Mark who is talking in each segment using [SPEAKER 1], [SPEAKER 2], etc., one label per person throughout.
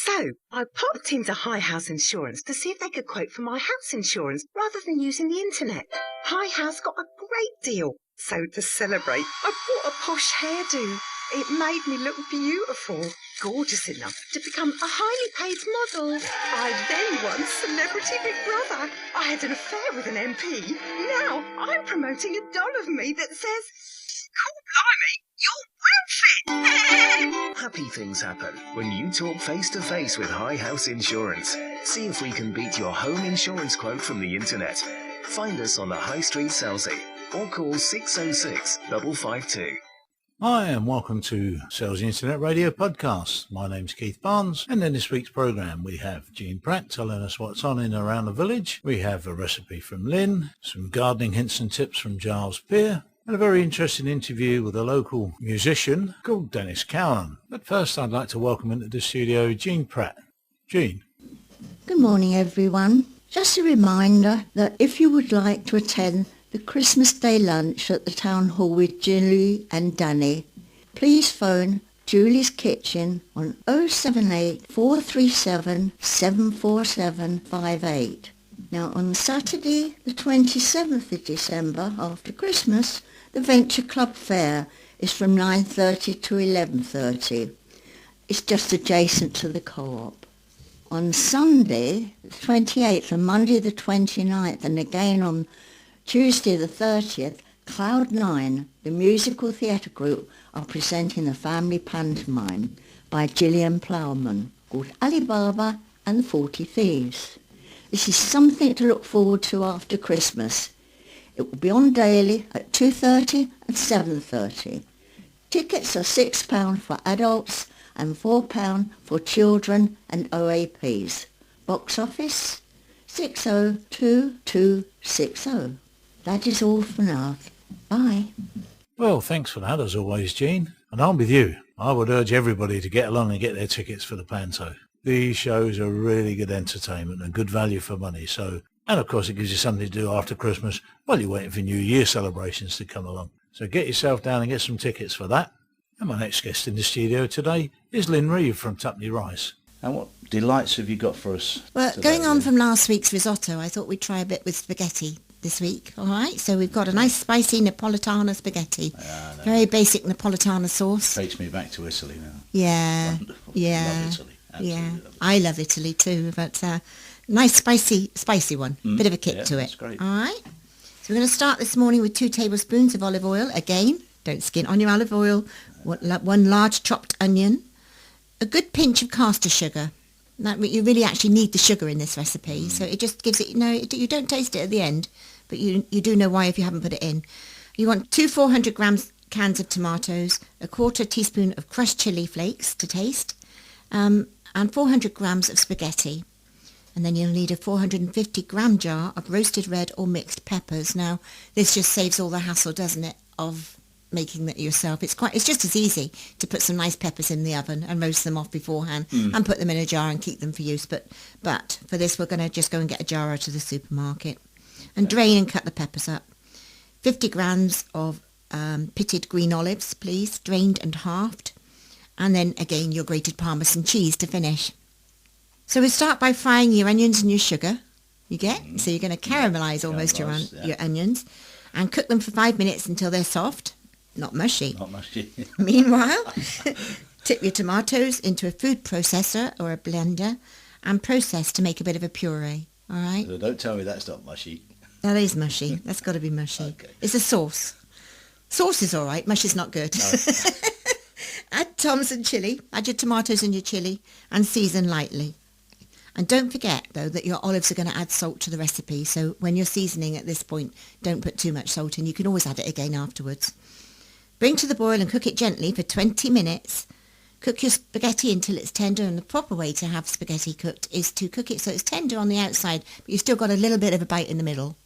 [SPEAKER 1] So, I popped into High House Insurance to see if they could quote for my house insurance rather than using the internet. High House got a great deal. So to celebrate, I bought a posh hairdo. It made me look beautiful, gorgeous enough to become a highly paid model. I then won Celebrity Big Brother. I had an affair with an MP. Now I'm promoting a doll of me that says, "Cool, blimey, you're well fit."
[SPEAKER 2] Happy things happen when you talk face-to-face with High House Insurance. See if we can beat your home insurance quote from the internet. Find us on the High Street, Selsey, or call 606 552.
[SPEAKER 3] Hi and welcome to Selsey Internet Radio Podcast. My name's Keith Barnes, and in this week's programme we have Jean Pratt telling us what's on in and around the village. We have a recipe from Lyn, some gardening hints and tips from Giles Peare, and a very interesting interview with a local musician called Dennis Cowan. But first I'd like to welcome into the studio Jean Pratt. Jean.
[SPEAKER 4] Good morning everyone. Just a reminder that if you would like to attend the Christmas Day lunch at the Town Hall with Julie and Danny, please phone Julie's Kitchen on 078 437 74758. Now on Saturday the 27th of December after Christmas, the Venture Club Fair is from 9:30 to 11:30. It's just adjacent to the Co-op. On Sunday the 28th and Monday the 29th and again on Tuesday the 30th, Cloud9, the musical theatre group, are presenting the family pantomime by Gillian Plowman called Ali Baba and the 40 Thieves. This is something to look forward to after Christmas. It will be on daily at 2:30 and 7:30. Tickets are £6 for adults and £4 for children and OAPs. Box office 602260. That is all for now. Bye.
[SPEAKER 3] Well, thanks for that as always, Jean. And I'm with you. I would urge everybody to get along and get their tickets for the Panto. These shows are really good entertainment and good value for money. So, and of course it gives you something to do after Christmas while you're waiting for New Year celebrations to come along. So get yourself down and get some tickets for that. And my next guest in the studio today is Lyn Reeve from Tupney Rice.
[SPEAKER 5] And what delights have you got for us?
[SPEAKER 6] Well,
[SPEAKER 5] today,
[SPEAKER 6] going on
[SPEAKER 5] Lyn?
[SPEAKER 6] from last week's risotto, I thought we'd try a bit with spaghetti this week, all right? So we've got a nice spicy Napolitana spaghetti.
[SPEAKER 5] No.
[SPEAKER 6] Very basic Napolitana sauce.
[SPEAKER 5] Takes me back to Italy now.
[SPEAKER 6] Yeah,
[SPEAKER 5] Wonderful.
[SPEAKER 6] yeah.
[SPEAKER 5] Love Italy. Absolutely
[SPEAKER 6] Yeah,
[SPEAKER 5] love it.
[SPEAKER 6] I love Italy too, but nice spicy one. Bit of a kick
[SPEAKER 5] yeah,
[SPEAKER 6] to it.
[SPEAKER 5] that's great.
[SPEAKER 6] All right? So we're going to start this morning with 2 tablespoons of olive oil. Again, don't skin on your olive oil. 1 large chopped onion. A good pinch of caster sugar. Now, you really actually need the sugar in this recipe, so it just gives it, you don't taste it at the end, but you do know why if you haven't put it in. You want 2 400 grams cans of tomatoes, a 1/4 teaspoon of crushed chili flakes to taste, and 400 grams of spaghetti. And then you'll need a 450 gram jar of roasted red or mixed peppers. Now, this just saves all the hassle, doesn't it, of making that yourself. It's just as easy to put some nice peppers in the oven and roast them off beforehand and put them in a jar and keep them for use. But for this, we're going to just go and get a jar out of the supermarket and drain and cut the peppers up. 50 grams of pitted green olives, please, drained and halved. And then again, your grated Parmesan cheese to finish. So we start by frying your onions and your sugar. You get? So you're going to caramelise almost your onions and cook them for 5 minutes until they're soft. Not mushy.
[SPEAKER 5] Not mushy.
[SPEAKER 6] Meanwhile, tip your tomatoes into a food processor or a blender and process to make a bit of a puree. All right?
[SPEAKER 5] So don't tell me that's not mushy.
[SPEAKER 6] That is mushy. That's got to be mushy.
[SPEAKER 5] Okay.
[SPEAKER 6] It's a sauce. Sauce is all right. Mush is not good.
[SPEAKER 5] No.
[SPEAKER 6] Add Thompson chilli. Add your tomatoes and your chilli and season lightly. And don't forget, though, that your olives are going to add salt to the recipe. So when you're seasoning at this point, don't put too much salt in. You can always add it again afterwards. Bring to the boil and cook it gently for 20 minutes. Cook your spaghetti until it's tender, and the proper way to have spaghetti cooked is to cook it so it's tender on the outside, but you've still got a little bit of a bite in the middle.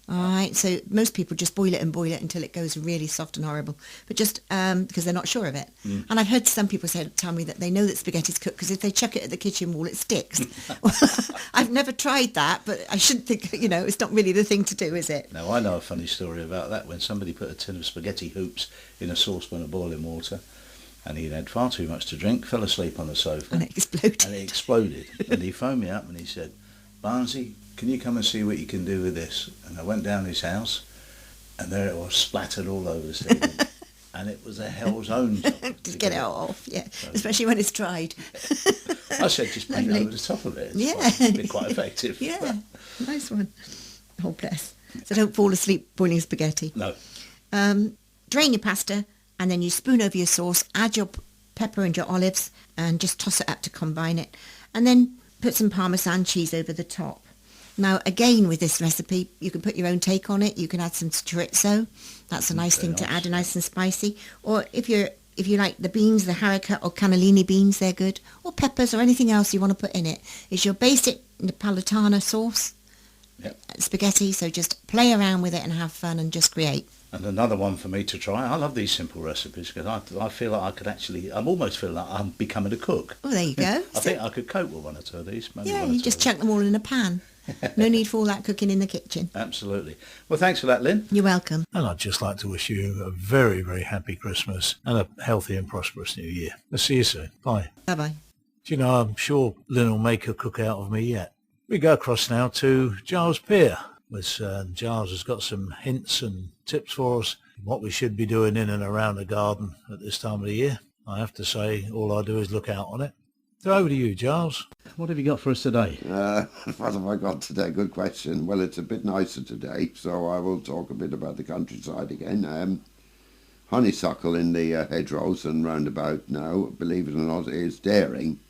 [SPEAKER 6] All right, so most people just boil it until it goes really soft and horrible, but just because they're not sure of it. And I've heard some people tell me that they know that spaghetti's cooked because if they chuck it at the kitchen wall, it sticks. I've never tried that, but I shouldn't think, it's not really the thing to do, is it?
[SPEAKER 5] Now, I know a funny story about that. When somebody put a tin of spaghetti hoops in a saucepan of boiling water, And he'd had far too much to drink, fell asleep on the sofa.
[SPEAKER 6] And it exploded.
[SPEAKER 5] And it exploded. And he phoned me up and he said, Barnesy, can you come and see what you can do with this? And I went down his house, and there it was, splattered all over the ceiling. And it was a hell's own job
[SPEAKER 6] Just get it off, yeah. So, especially when it's dried.
[SPEAKER 5] I said, just paint over the top of it. It'd be quite effective.
[SPEAKER 6] Yeah, nice one. Oh, bless. So don't fall asleep boiling spaghetti.
[SPEAKER 5] No.
[SPEAKER 6] Drain your pasta, and then you spoon over your sauce, add your pepper and your olives, and just toss it up to combine it. And then put some Parmesan cheese over the top. Now, again, with this recipe, you can put your own take on it. You can add some chorizo. That's a nice thing to add, nice and spicy. Or if you like the beans, the haricot or cannellini beans, they're good. Or peppers or anything else you want to put in it. It's your basic Napolitana sauce.
[SPEAKER 5] Yep.
[SPEAKER 6] Spaghetti, so just play around with it and have fun and just create.
[SPEAKER 5] And another one for me to try. I love these simple recipes because I feel like I could actually, I almost feel like I'm becoming a cook.
[SPEAKER 6] Oh, there you go.
[SPEAKER 5] I think I could cope with one or two of these.
[SPEAKER 6] Yeah, you just chuck them all in a pan. No need for all that cooking in the kitchen.
[SPEAKER 5] Absolutely. Well, thanks for that, Lyn.
[SPEAKER 6] You're welcome.
[SPEAKER 3] And I'd just like to wish you a very, very happy Christmas and a healthy and prosperous New Year. I'll see you soon. Bye.
[SPEAKER 6] Bye-bye.
[SPEAKER 3] Do you know, I'm sure Lyn will make a cook out of me yet. We go across now to Giles Peare. Giles has got some hints and tips for us, what we should be doing in and around the garden at this time of the year. I have to say, all I do is look out on it. So over to you, Giles.
[SPEAKER 5] What have you got for us today?
[SPEAKER 7] What have I got today? Good question. Well, it's a bit nicer today, so I will talk a bit about the countryside again. Honeysuckle in the hedgerows and roundabout now, believe it or not, is daring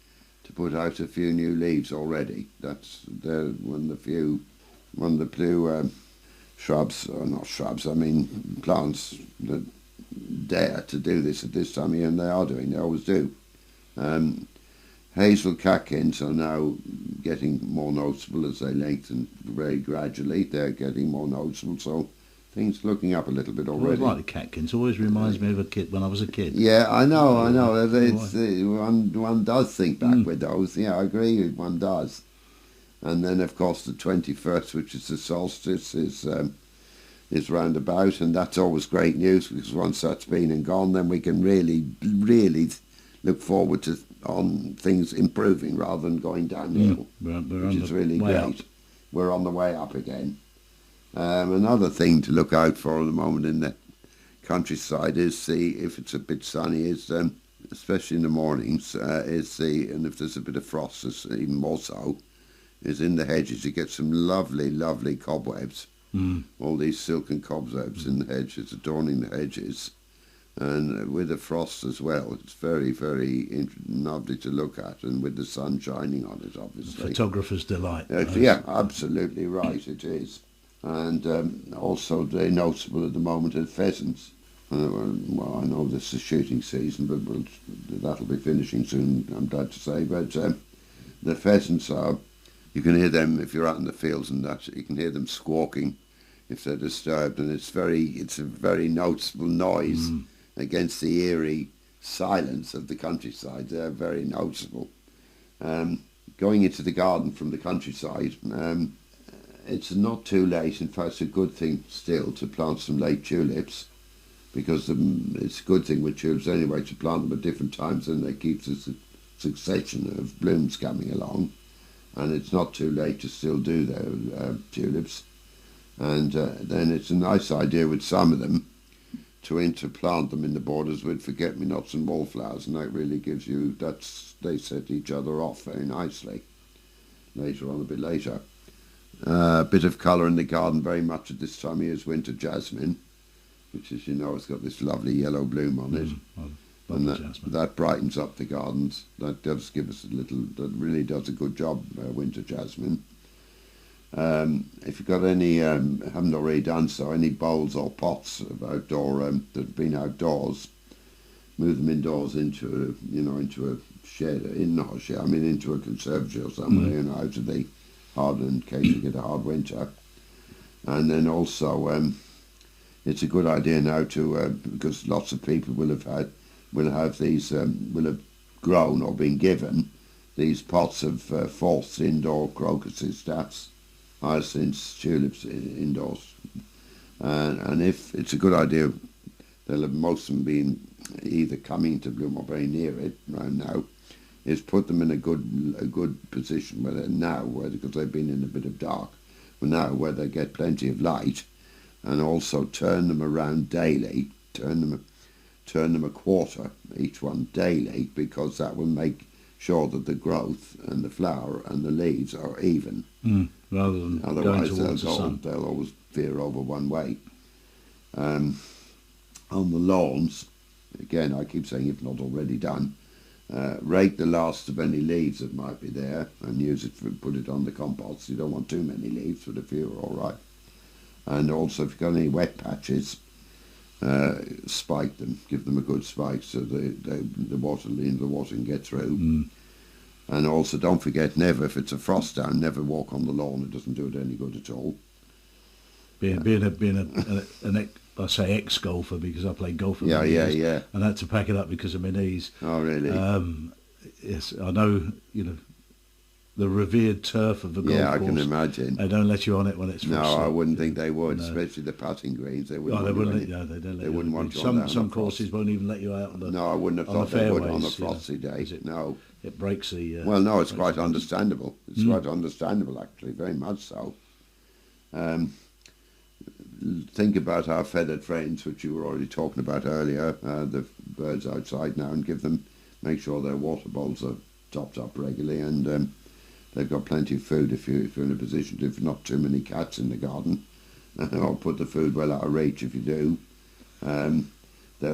[SPEAKER 7] to put out a few new leaves already. That's one of the few shrubs, or not shrubs, I mean plants that dare to do this at this time of year, and they are doing, they always do. Hazel catkins are now getting more noticeable as they lengthen very gradually. They're getting more noticeable, so things looking up a little bit already.
[SPEAKER 5] I like the catkins. Always reminds me of a kid when I was a kid.
[SPEAKER 7] Yeah, I know. It's, one does think back with those. Yeah, I agree. One does. And then, of course, the 21st, which is the solstice, is round about, and that's always great news because once that's been and gone, then we can really, really look forward to on things improving rather than going downhill, which is really great. Up. We're on the way up again. Another thing to look out for at the moment in the countryside is if it's a bit sunny, is especially in the mornings, and if there's a bit of frost, it's even more so, is in the hedges you get some lovely, lovely cobwebs. All these silken cobwebs in the hedges, adorning the hedges. And with the frost as well, it's very, very lovely to look at, and with the sun shining on it, obviously.
[SPEAKER 5] Photographer's delight.
[SPEAKER 7] Yeah, absolutely right, it is. And also they're noticeable at the moment as pheasants. Well, I know this is shooting season, but that'll be finishing soon, I'm glad to say. But the pheasants are, you can hear them if you're out in the fields and that, you can hear them squawking if they're disturbed, and it's a very noticeable noise. Against the eerie silence of the countryside. They're very noticeable. Going into the garden from the countryside, it's not too late. In fact, it's a good thing still to plant some late tulips, because it's a good thing with tulips anyway to plant them at different times, and they keep a succession of blooms coming along. And it's not too late to still do their tulips. And then it's a nice idea with some of them to interplant them in the borders with forget-me-nots and wallflowers, and that really gives you, they set each other off very nicely later on, a bit later. A bit of colour in the garden very much at this time of year is winter jasmine, which, as you know, has got this lovely yellow bloom on it. And that brightens up the gardens. That does give us that really does a good job, winter jasmine. If you've got any, haven't already done so, any bowls or pots of outdoor that have been outdoors, move them indoors into a shed, not a shed, I mean into a conservatory or somewhere, out of the hard, in case you get a hard winter. And then also, it's a good idea now to, because lots of people will have grown or been given these pots of false indoor crocuses, staples, hyacinths, tulips indoors, and if it's a good idea, they'll have most of them been either coming to bloom or very near it right now, is put them in a good position because they've been in a bit of dark, but now where they get plenty of light, and also turn them around daily, turn them a quarter each one daily, because that will make sure that the growth and the flower and the leaves are even.
[SPEAKER 5] Rather than
[SPEAKER 7] otherwise
[SPEAKER 5] going towards the sun.
[SPEAKER 7] they'll always veer over one way. On the lawns, again, I keep saying, if not already done, rake the last of any leaves that might be there and put it on the compost. You don't want too many leaves, but a few are all right. And also, if you've got any wet patches, spike them, give them a good spike so the water can get through. And also, don't forget, never, if it's a frost down, never walk on the lawn. It doesn't do it any good at all.
[SPEAKER 5] Being an I say ex-golfer because I played golf for many
[SPEAKER 7] Yeah.
[SPEAKER 5] years, and I had to pack it up because of my knees.
[SPEAKER 7] Oh, really?
[SPEAKER 5] Yes, I know, the revered turf of the golf course.
[SPEAKER 7] Yeah, I can imagine.
[SPEAKER 5] They don't let you on it when it's
[SPEAKER 7] No,
[SPEAKER 5] frost.
[SPEAKER 7] I wouldn't think they would,
[SPEAKER 5] No.
[SPEAKER 7] especially the putting greens. They
[SPEAKER 5] Oh,
[SPEAKER 7] wouldn't.
[SPEAKER 5] they
[SPEAKER 7] want
[SPEAKER 5] wouldn't.
[SPEAKER 7] you
[SPEAKER 5] No, they don't let
[SPEAKER 7] They
[SPEAKER 5] you
[SPEAKER 7] wouldn't
[SPEAKER 5] on.
[SPEAKER 7] want you on
[SPEAKER 5] Some
[SPEAKER 7] that
[SPEAKER 5] courses won't even let you out on the.
[SPEAKER 7] No, I wouldn't have
[SPEAKER 5] on
[SPEAKER 7] thought
[SPEAKER 5] the
[SPEAKER 7] they would on a
[SPEAKER 5] fairways,
[SPEAKER 7] frosty day.
[SPEAKER 5] 'cause
[SPEAKER 7] No.
[SPEAKER 5] It breaks the.
[SPEAKER 7] Well, no, it's
[SPEAKER 5] breaks
[SPEAKER 7] quite
[SPEAKER 5] the-
[SPEAKER 7] understandable. It's quite understandable, actually, very much so. Think about our feathered friends, which you were already talking about earlier, the birds outside now, and make sure their water bowls are topped up regularly, and they've got plenty of food if you're in a position to, if not too many cats in the garden, or put the food well out of reach if you do.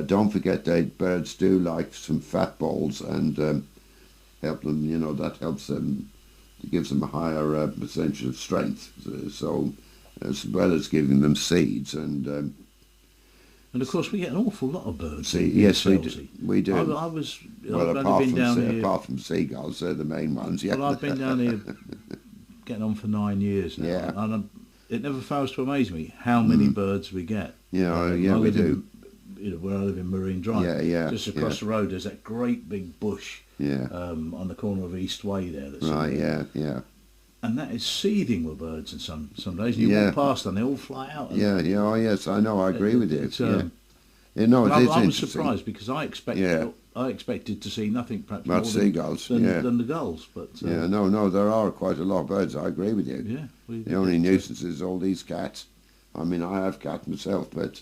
[SPEAKER 7] Don't forget, birds do like some fat balls, and help them, that helps them, it gives them a higher percentage of strength. So as well as giving them seeds and
[SPEAKER 5] of course we get an awful lot of birds.
[SPEAKER 7] yes, we
[SPEAKER 5] Selsey.
[SPEAKER 7] do. We do.
[SPEAKER 5] I've only been down here.
[SPEAKER 7] apart from seagulls, they're the main ones. Yeah.
[SPEAKER 5] Well, I've been down here getting on for 9 years now,
[SPEAKER 7] Yeah.
[SPEAKER 5] and it never fails to amaze me how many birds we get.
[SPEAKER 7] Yeah,
[SPEAKER 5] I
[SPEAKER 7] we
[SPEAKER 5] live
[SPEAKER 7] do.
[SPEAKER 5] Where I live in Marine Drive,
[SPEAKER 7] Yeah,
[SPEAKER 5] just across the road, there's that great big bush
[SPEAKER 7] Yeah.
[SPEAKER 5] on the corner of East Way there. That's
[SPEAKER 7] Right. Yeah.
[SPEAKER 5] and that is seething with birds. And some days, and you
[SPEAKER 7] Yeah.
[SPEAKER 5] walk past and they all fly out. And
[SPEAKER 7] Yeah. Oh, yes. I know. I agree with you.
[SPEAKER 5] It's,
[SPEAKER 7] Yeah.
[SPEAKER 5] But
[SPEAKER 7] No, it is
[SPEAKER 5] I was
[SPEAKER 7] interesting.
[SPEAKER 5] surprised because I expected to see nothing perhaps
[SPEAKER 7] About
[SPEAKER 5] more
[SPEAKER 7] seagulls,
[SPEAKER 5] than the gulls. But
[SPEAKER 7] Yeah. No. There are quite a lot of birds. I agree with you.
[SPEAKER 5] yeah,
[SPEAKER 7] The only nuisance is all these cats. I mean, I have cats myself, but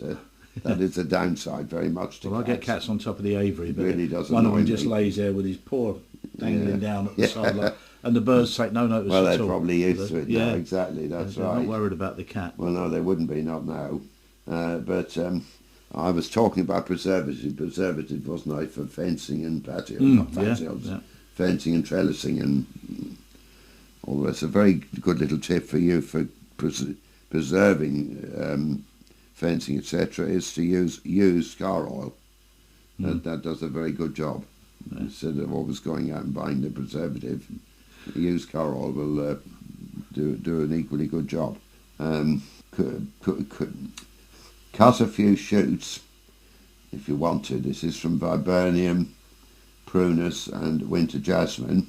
[SPEAKER 7] that is a downside very much to
[SPEAKER 5] Well, I get cats on top of the aviary, but
[SPEAKER 7] really does
[SPEAKER 5] one of
[SPEAKER 7] annoy
[SPEAKER 5] them just
[SPEAKER 7] me.
[SPEAKER 5] lays there with his paw dangling down at the side, and the birds take no notice
[SPEAKER 7] Well,
[SPEAKER 5] at
[SPEAKER 7] they're
[SPEAKER 5] all.
[SPEAKER 7] probably used to it
[SPEAKER 5] Yeah,
[SPEAKER 7] now. Exactly. That's
[SPEAKER 5] they're
[SPEAKER 7] right.
[SPEAKER 5] not worried about the cat.
[SPEAKER 7] Well, no, they wouldn't be, not now. But I was talking about preservative. Preservative, wasn't I, for fencing and patio, not patios, fencing and trellising and all the rest. A very good little tip for you for preserving fencing, etc., is to use car oil. That does a very good job. Instead of always going out and buying the preservative, used car oil will do an equally good job. Cut a few shoots if you want to. This is from viburnum, prunus and winter jasmine.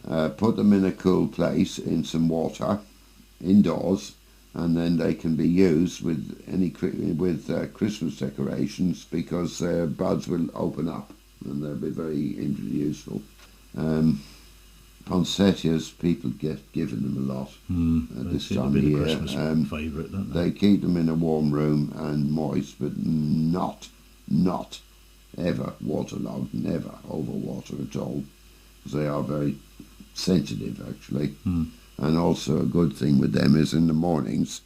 [SPEAKER 7] Put them in a cool place in some water indoors, and then they can be used with Christmas decorations, because their buds will open up and they'll be very useful. Poinsettias, people get given them a lot at this time of year.
[SPEAKER 5] Christmas favourite, don't they?
[SPEAKER 7] They keep them in a warm room and moist, but not ever waterlogged, never overwater at all, because they are very sensitive actually. And also a good thing with them is in the mornings,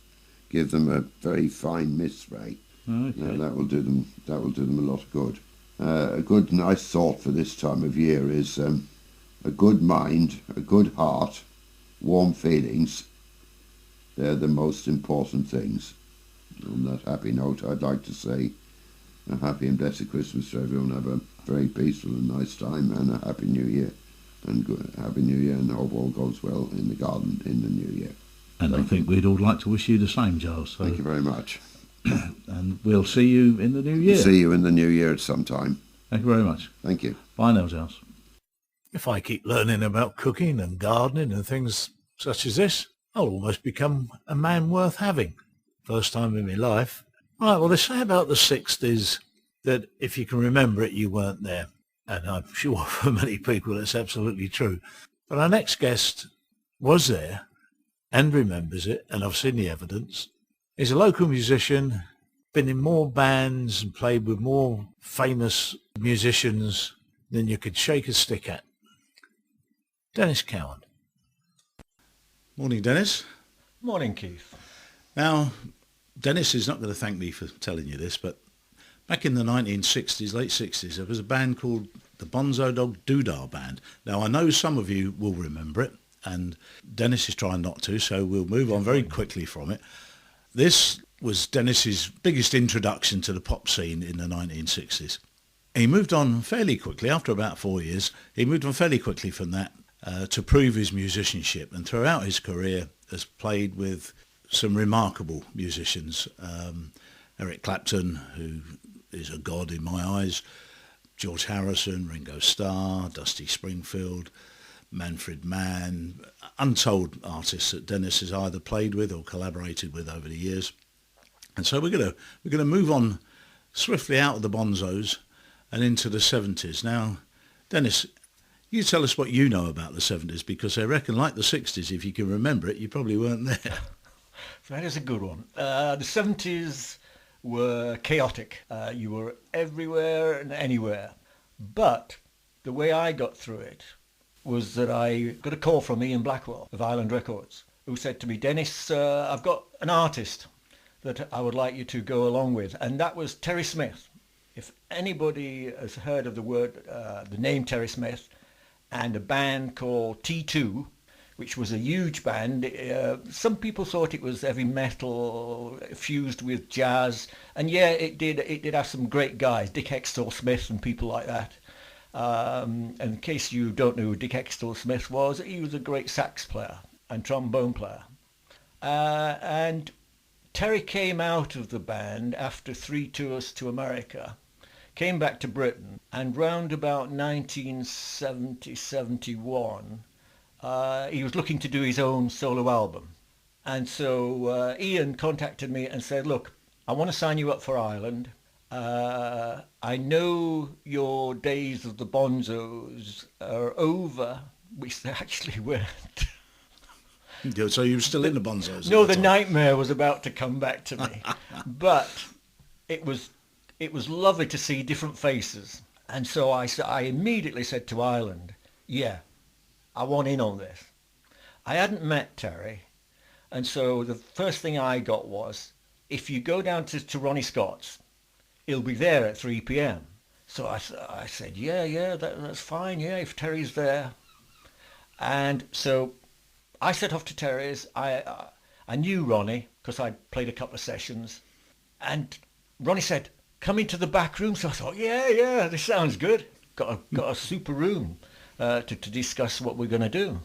[SPEAKER 7] give them a very fine mist spray.
[SPEAKER 5] Okay.
[SPEAKER 7] That will do them a lot of good. A good nice thought for this time of year is a good mind, a good heart, warm feelings. They're the most important things. On that happy note, I'd like to say a happy and blessed Christmas to everyone. Have a very peaceful and nice time, and a happy New Year. And happy New Year, and hope all goes well in the garden in the new year.
[SPEAKER 5] And I think we'd all like to wish you the same, Giles. So,
[SPEAKER 7] Thank you very much.
[SPEAKER 5] and we'll see you in the new year.
[SPEAKER 7] See you in the new year at some time.
[SPEAKER 5] Thank you very much.
[SPEAKER 7] Thank you.
[SPEAKER 5] Bye now, Giles.
[SPEAKER 3] If I keep learning about cooking and gardening and things such as this, I'll almost become a man worth having. First time in my life. Right, well, they say about the 60s, that if you can remember it, you weren't there. And I'm sure for many people that's absolutely true. But our next guest was there and remembers it, and I've seen the evidence. He's a local musician, been in more bands and played with more famous musicians than you could shake a stick at. Dennis Cowan.
[SPEAKER 5] Morning, Dennis.
[SPEAKER 8] Morning, Keith.
[SPEAKER 5] Now, Dennis is not going to thank me for telling you this, but back in the 1960s, late 60s, there was a band called the Bonzo Dog Doodah Band. Now, I know some of you will remember it, and Dennis is trying not to, so we'll move on very quickly from it. This was Dennis's biggest introduction to the pop scene in the 1960s. He moved on fairly quickly, after about 4 years, he moved on fairly quickly from that to prove his musicianship, and throughout his career has played with some remarkable musicians. Eric Clapton, who is a god in my eyes, George Harrison, Ringo Starr, Dusty Springfield, Manfred Mann, untold artists that Dennis has either played with or collaborated with over the years. And so we're going to move on swiftly out of the Bonzos and into the 70s. Now, Dennis, you tell us what you know about the 70s, because I reckon, like the 60s, if you can remember it, you probably weren't there.
[SPEAKER 8] That is a good one. The 70s were chaotic. You were everywhere and anywhere. But the way I got through it was that I got a call from Ian Blackwell of Island Records, who said to me, Dennis, I've got an artist that I would like you to go along with. And that was Terry Smith. If anybody has heard of the name Terry Smith, and a band called T2, which was a huge band. Some people thought it was heavy metal fused with jazz, and yeah, it did have some great guys, Dick Hextall Smith and people like that. And in case you don't know who Dick Hextall Smith was, he was a great sax player and trombone player. And Terry came out of the band after 3 tours to America, came back to Britain, and round about 1970-71, he was looking to do his own solo album. And so Ian contacted me and said, look, I want to sign you up for Ireland. I know your days of the Bonzos are over, which they actually weren't.
[SPEAKER 5] So you were still in the Bonzos?
[SPEAKER 8] No, the nightmare was about to come back to me. But it was lovely to see different faces. And so I immediately said to Ireland, yeah, I want in on this. I hadn't met Terry. And so the first thing I got was, if you go down to Ronnie Scott's, he'll be there at 3 p.m. So I said, yeah, that's fine, yeah, if Terry's there. And so I set off to Terry's. I knew Ronnie because I'd played a couple of sessions. And Ronnie said, come into the back room. So I thought, yeah, this sounds good. Got a super room to discuss what we're going to do.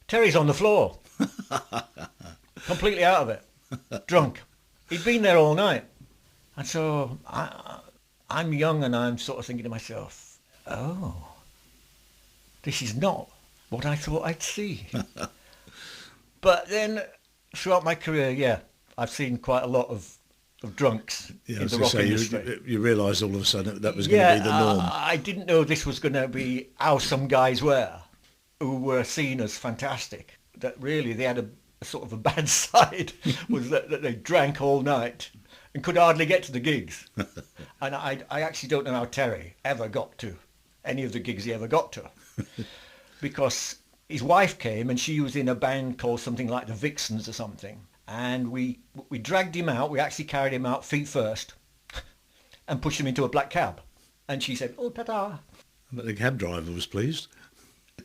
[SPEAKER 8] Terry's on the floor, completely out of it, drunk. He'd been there all night. And so I'm young and I'm sort of thinking to myself, oh, this is not what I thought I'd see. But then throughout my career, yeah, I've seen quite a lot of drunks in the rock industry.
[SPEAKER 5] You realised all of a sudden that was going to be the norm.
[SPEAKER 8] I didn't know this was going to be how some guys were, who were seen as fantastic. That really they had a sort of a bad side, was that they drank all night and could hardly get to the gigs. And I actually don't know how Terry ever got to any of the gigs he ever got to. Because his wife came and she was in a band called something like the Vixens or something. And we dragged him out. We actually carried him out feet first and pushed him into a black cab. And she said, oh, ta-da.
[SPEAKER 5] But the cab driver was pleased.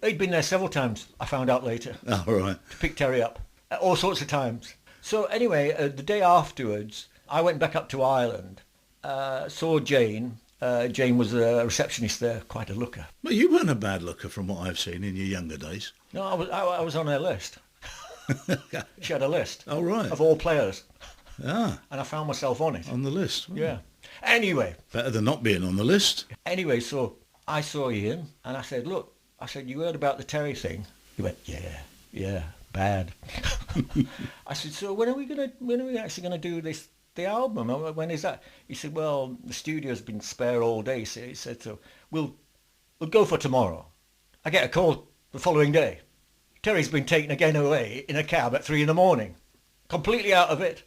[SPEAKER 8] He'd been there several times, I found out later.
[SPEAKER 5] Oh, right.
[SPEAKER 8] To pick Terry up. All sorts of times. So anyway, the day afterwards, I went back up to Ireland, saw Jane. Jane was a receptionist there, quite a looker.
[SPEAKER 5] But you weren't a bad looker from what I've seen in your younger days.
[SPEAKER 8] No, I was on her list. She had a list.
[SPEAKER 5] Oh, right.
[SPEAKER 8] Of all players.
[SPEAKER 5] Ah.
[SPEAKER 8] And I found myself on it.
[SPEAKER 5] On the list. Oh.
[SPEAKER 8] Yeah. Anyway.
[SPEAKER 5] Better than not being on the list.
[SPEAKER 8] Anyway, so I saw Ian and I said, look, you heard about the Terry thing? He went, yeah, bad. I said, so when are we actually going to do this the album? When is that? He said, well, the studio's been spare all day. So he said, so we'll go for tomorrow. I get a call the following day. Terry's been taken again away in a cab at 3 a.m, completely out of it.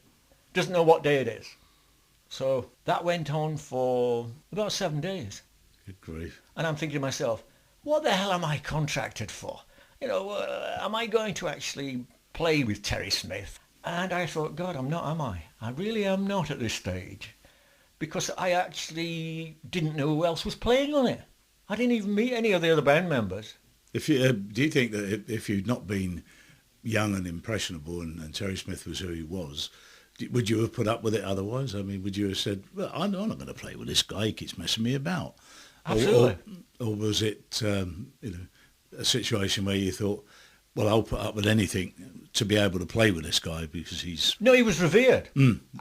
[SPEAKER 8] Doesn't know what day it is. So that went on for about 7 days.
[SPEAKER 3] Good grief.
[SPEAKER 8] And I'm thinking to myself, what the hell am I contracted for? You know, am I going to actually play with Terry Smith? And I thought, God, I'm not, am I? I really am not at this stage. Because I actually didn't know who else was playing on it. I didn't even meet any of the other band members.
[SPEAKER 3] If you, do you think that if you'd not been young and impressionable and Terry Smith was who he was, would you have put up with it otherwise? I mean, would you have said, well, I'm not going to play with this guy, he keeps messing me about?
[SPEAKER 8] Absolutely.
[SPEAKER 3] Or was it, a situation where you thought, well, I'll put up with anything to be able to play with this guy because he's...
[SPEAKER 8] No, he was revered.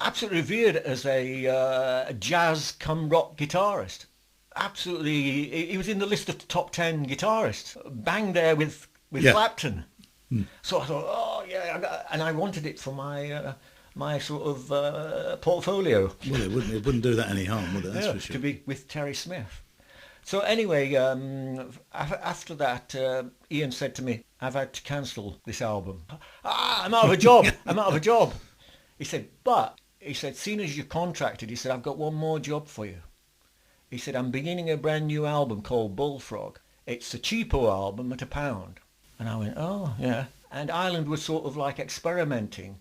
[SPEAKER 8] Absolutely revered as a jazz come rock guitarist. Absolutely. He was in the list of the top 10 guitarists. Bang there with Clapton. So I thought, oh, yeah. And I wanted it for my sort of portfolio.
[SPEAKER 3] Well, it wouldn't do that any harm, would it? That's for sure.
[SPEAKER 8] To be with Terry Smith. So anyway, after that, Ian said to me, I've had to cancel this album. I'm out of a job. I'm out of a job. He said, seeing as you're contracted, he said, I've got one more job for you. He said, I'm beginning a brand new album called Bullfrog. It's a cheapo album at £1. And I went, oh, yeah. And Ireland was sort of like experimenting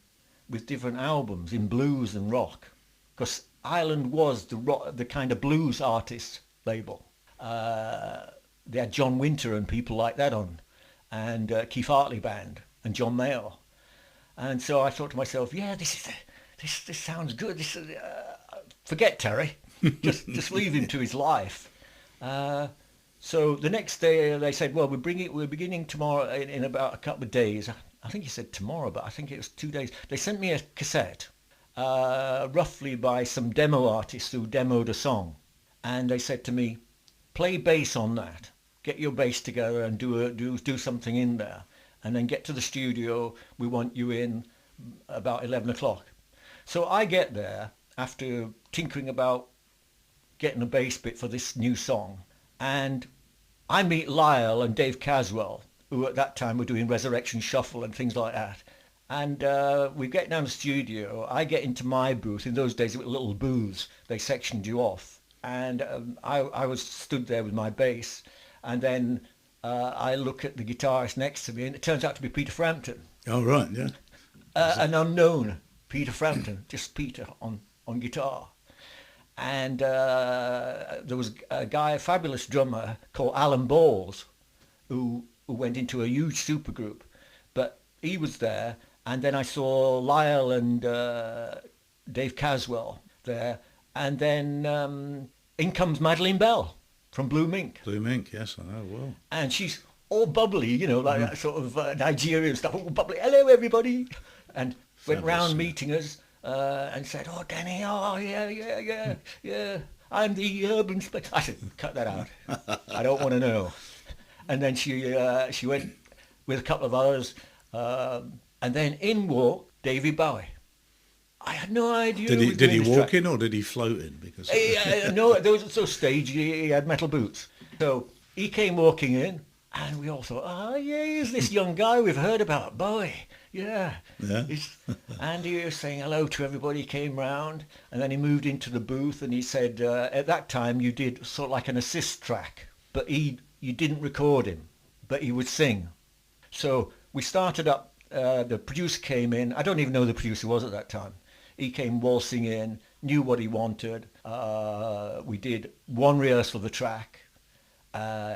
[SPEAKER 8] with different albums in blues and rock. Because Ireland was the kind of blues artist label. They had John Winter and people like that on, and Keith Hartley Band and John Mayall. And so I thought to myself, yeah, this sounds good. Forget Terry, just leave him to his life. So the next day they said, well, we're beginning tomorrow in about a couple of days. I think he said tomorrow, but I think it was 2 days. They sent me a cassette, roughly by some demo artists who demoed a song, and they said to me, play bass on that. Get your bass together and do something in there, and then get to the studio. We want you in about 11 o'clock. So I get there after tinkering about getting a bass bit for this new song, and I meet Lyle and Dave Caswell, who at that time were doing Resurrection Shuffle and things like that. And we get down to the studio. I get into my booth. In those days, it was little booths. They sectioned you off. And I was stood there with my bass, and then I look at the guitarist next to me, and it turns out to be Peter Frampton.
[SPEAKER 3] Oh, right, yeah.
[SPEAKER 8] An unknown Peter Frampton, just Peter on guitar. And there was a guy, a fabulous drummer called Alan Bowles, who went into a huge supergroup, but he was there. And then I saw Lyle and Dave Caswell there. And then in comes Madeleine Bell from Blue Mink.
[SPEAKER 3] Blue Mink, yes, I know, well.
[SPEAKER 8] And she's all bubbly, you know, like that sort of Nigerian stuff, all bubbly. Hello, everybody. And went round meeting us and said, oh, Danny, oh, yeah. I'm the urban space. I said, cut that out. I don't want to know. And then she went with a couple of others. And then in walked Davy Bowie. I had no idea.
[SPEAKER 3] Did he walk in or did he float in? Because
[SPEAKER 8] no, there was so staged. He had metal boots. So he came walking in, and we all thought, oh yeah, he's this young guy we've heard about, Bowie. Yeah. And he was saying hello to everybody. He came round, and then he moved into the booth, and he said, at that time you did sort of like an assist track, but you didn't record him, but he would sing. So we started up. The producer came in. I don't even know who the producer was at that time. He came waltzing in, knew what he wanted. We did one rehearsal of the track.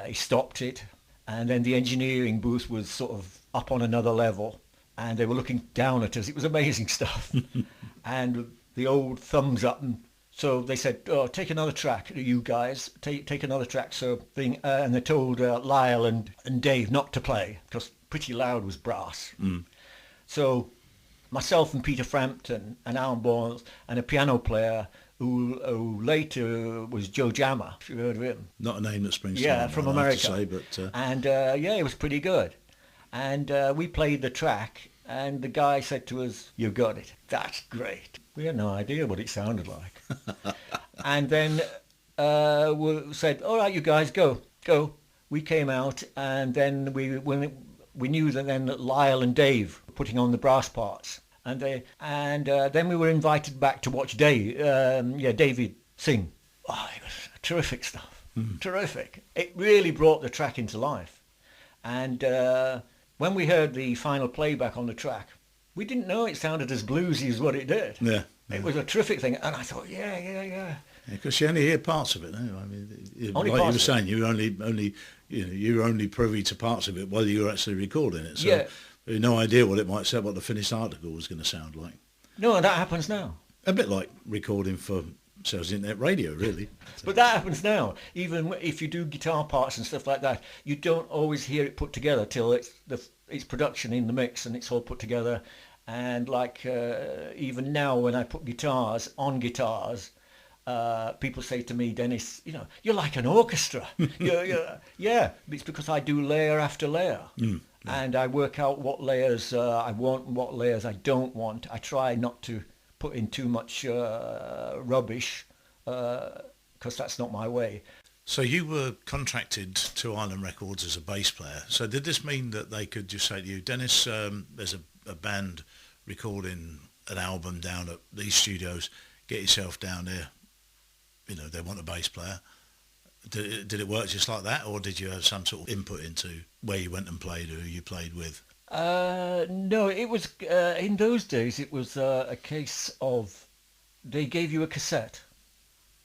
[SPEAKER 8] He stopped it. And then the engineering booth was sort of up on another level. And they were looking down at us. It was amazing stuff. And the old thumbs up. And so they said, oh, take another track, you guys. Take another track. And they told Lyle and Dave not to play, because Pretty Loud was brass. So myself and Peter Frampton and Alan Boyles and a piano player who later was Joe Jammer, if you heard of him.
[SPEAKER 3] Not a name that springs
[SPEAKER 8] to mind.
[SPEAKER 3] Yeah,
[SPEAKER 8] from
[SPEAKER 3] I'd
[SPEAKER 8] America.
[SPEAKER 3] have to say, but,
[SPEAKER 8] And it was pretty good. And we played the track And the guy said to us, "You got it. That's great." We had no idea what it sounded like. And then we said, "All right, you guys, go." We came out, and then we knew that then Lyle and Dave were putting on the brass parts. And then we were invited back to watch David sing. Oh, it was terrific stuff. Terrific. It really brought the track into life. And when we heard the final playback on the track, we didn't know it sounded as bluesy as what it did.
[SPEAKER 3] Yeah.
[SPEAKER 8] It was a terrific thing. And I thought, yeah.
[SPEAKER 3] Because you only hear parts of it, no? I mean,
[SPEAKER 8] Only
[SPEAKER 3] like you were
[SPEAKER 8] parts of
[SPEAKER 3] saying, you're only privy to parts of it while you were actually recording it. So
[SPEAKER 8] Yeah.
[SPEAKER 3] you had no idea what it might say, what the finished article was going to sound like.
[SPEAKER 8] No, and that happens now.
[SPEAKER 3] A bit like recording for Selsey Internet Radio, really.
[SPEAKER 8] But that happens now. Even if you do guitar parts and stuff like that, you don't always hear it put together till it's production in the mix and it's all put together. And like even now when I put guitars on guitars, people say to me, "Dennis, you're like an orchestra." Yeah, it's because I do layer after layer. And I work out what layers I want and what layers I don't want. I try not to put in too much rubbish because that's not my way.
[SPEAKER 3] So you were contracted to Island Records as a bass player. So did this mean that they could just say to you, "Dennis, there's a band recording an album down at these studios, get yourself down there, they want a bass player"? Did it work just like that, or did you have some sort of input into where you went and played, who you played with?
[SPEAKER 8] No, it was in those days. It was a case of they gave you a cassette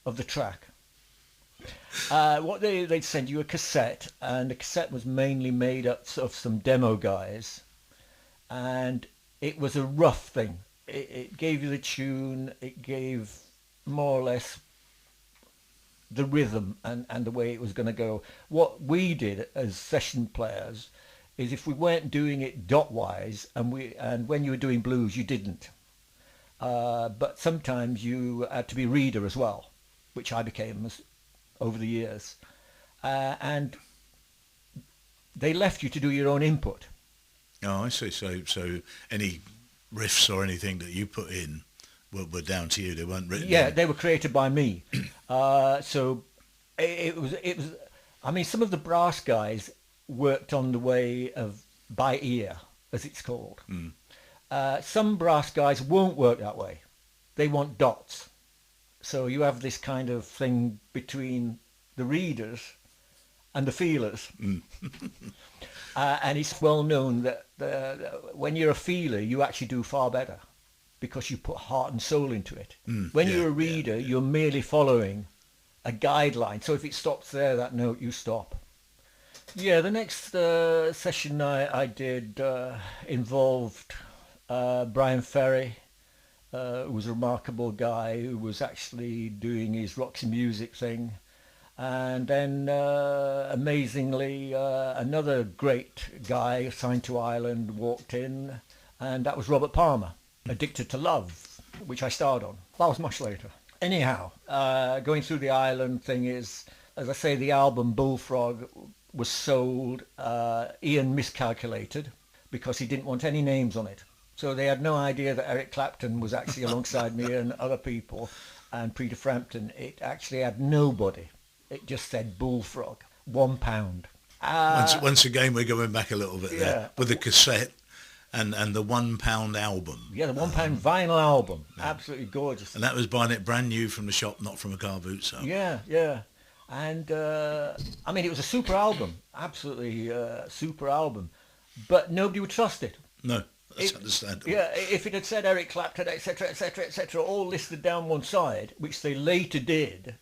[SPEAKER 8] of the track. They'd send you a cassette, and the cassette was mainly made up of some demo guys, and it was a rough thing. It gave you the tune. It gave more or less the rhythm and the way it was going to go. What we did as session players is if we weren't doing it dot-wise, and when you were doing blues, you didn't. But sometimes you had to be reader as well, which I became over the years. And they left you to do your own input.
[SPEAKER 3] Oh, I see. So any riffs or anything that you put in were down to you. They weren't written.
[SPEAKER 8] Yeah,
[SPEAKER 3] in.
[SPEAKER 8] they were created by me. So it was. I mean, some of the brass guys worked on the way of by ear, as it's called. Some brass guys won't work that way. They want dots. So you have this kind of thing between the readers and the feelers. And it's well known that when you're a feeler, you actually do far better because you put heart and soul into it. When you're a reader, you're merely following a guideline. So if it stops there, that note, you stop. Yeah, the next session I did involved Brian Ferry, who was a remarkable guy who was actually doing his Roxy Music thing. And then, amazingly, another great guy signed to Ireland walked in, and that was Robert Palmer, Addicted to Love, which I starred on. That was much later. Anyhow, going through the Ireland thing is, as I say, the album Bullfrog was sold. Ian miscalculated because he didn't want any names on it. So they had no idea that Eric Clapton was actually alongside me and other people, and Peter Frampton. It actually had nobody. It just said Bullfrog, £1.
[SPEAKER 3] Once again, we're going back a little bit there with the cassette and the £1 album.
[SPEAKER 8] Yeah, the £1 vinyl album, absolutely gorgeous.
[SPEAKER 3] And that was buying it brand new from the shop, not from a car boot sale.
[SPEAKER 8] Yeah. And I mean, it was a super album, absolutely super album, but nobody would trust it.
[SPEAKER 3] No, that's understandable.
[SPEAKER 8] Yeah, if it had said Eric Clapton, etc., all listed down one side, which they later did.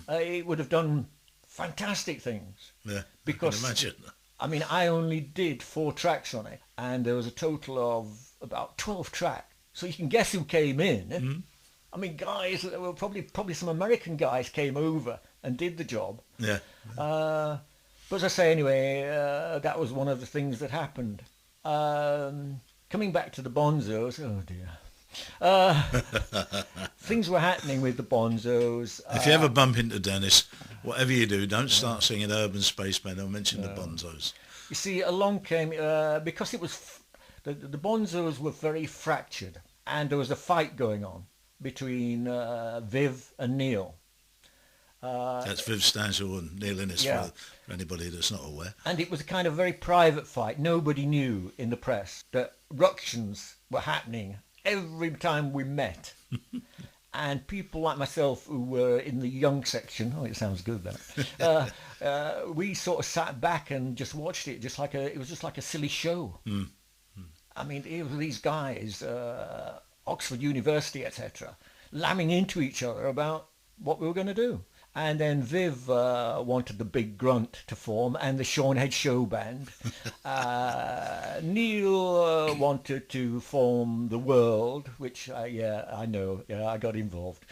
[SPEAKER 8] It would have done fantastic things.
[SPEAKER 3] Yeah,
[SPEAKER 8] because,
[SPEAKER 3] I can imagine.
[SPEAKER 8] I mean, I only did 4 tracks on it, and there was a total of about 12 tracks. So you can guess who came in. I mean, guys, there were probably some American guys came over and did the job.
[SPEAKER 3] Yeah.
[SPEAKER 8] But as I say, anyway, that was one of the things that happened. Coming back to the Bonzos, oh dear. Things were happening with the Bonzos.
[SPEAKER 3] If you ever bump into Dennis, whatever you do, don't start singing Urban Spacemen or mention the Bonzos.
[SPEAKER 8] You see, along came, because it was The Bonzos were very fractured, and there was a fight going on between Viv and Neil.
[SPEAKER 3] That's Viv Stanshall and Neil Innes,
[SPEAKER 8] Yeah.
[SPEAKER 3] for anybody that's not aware.
[SPEAKER 8] And it was a kind of very private fight. Nobody knew in the press that ructions were happening every time we met. And people like myself who were in the young section, it sounds good that, we sort of sat back and just watched it, it was just like a silly show. I mean, it was these guys, Oxford University, etc., lambing into each other about what we were going to do. And then Viv wanted the Big Grunt to form and the Shornhead Show Band. Neil wanted to form the World, which, I know, I got involved.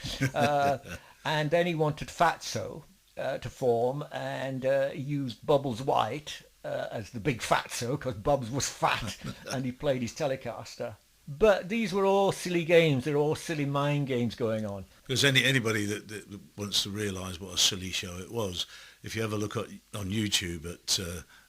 [SPEAKER 8] And then he wanted Fatso to form, and he used Bubbles White as the big Fatso, because Bubbles was fat, and he played his Telecaster. But these were all silly games. They're all silly mind games going on.
[SPEAKER 3] Because anybody that wants to realise what a silly show it was, if you ever look on YouTube at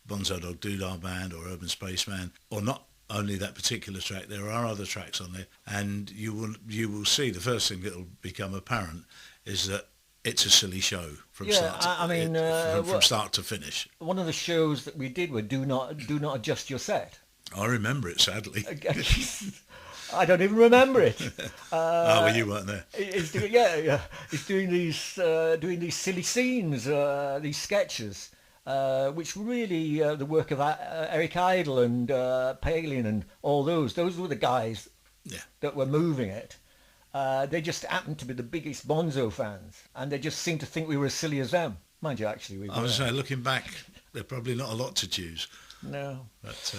[SPEAKER 3] Bonzo Dog Doodah Band or Urban Spaceman, or not only that particular track, there are other tracks on there, and you will see the first thing that will become apparent is that it's a silly show from start to finish.
[SPEAKER 8] One of the shows that we did were Do Not Adjust Your Set.
[SPEAKER 3] I remember it, sadly.
[SPEAKER 8] I don't even remember it.
[SPEAKER 3] Well, you weren't there.
[SPEAKER 8] He's doing these silly scenes, these sketches, which really the work of Eric Idle and Palin and all those. Those were the guys that were moving it. They just happened to be the biggest Bonzo fans, and they just seemed to think we were as silly as them. Mind you, actually, we were.
[SPEAKER 3] I was saying, looking back, they're probably not a lot to choose.
[SPEAKER 8] No.
[SPEAKER 3] But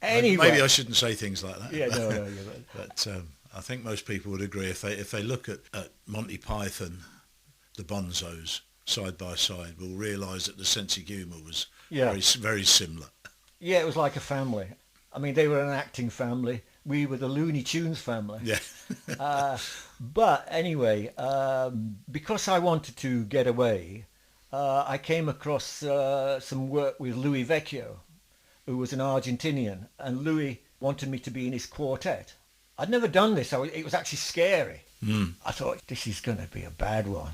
[SPEAKER 8] anyway,
[SPEAKER 3] maybe I shouldn't say things like that.
[SPEAKER 8] Yeah, no, you're right.
[SPEAKER 3] But I think most people would agree if they look at Monty Python, the Bonzos side by side, will realise that the sense of humour was very, very similar.
[SPEAKER 8] Yeah, it was like a family. I mean, they were an acting family. We were the Looney Tunes family.
[SPEAKER 3] Yeah.
[SPEAKER 8] But anyway, because I wanted to get away, I came across some work with Louis Vecchio, who was an Argentinian, and Louis wanted me to be in his quartet. I'd never done this, so it was actually scary. I thought, this is going to be a bad one,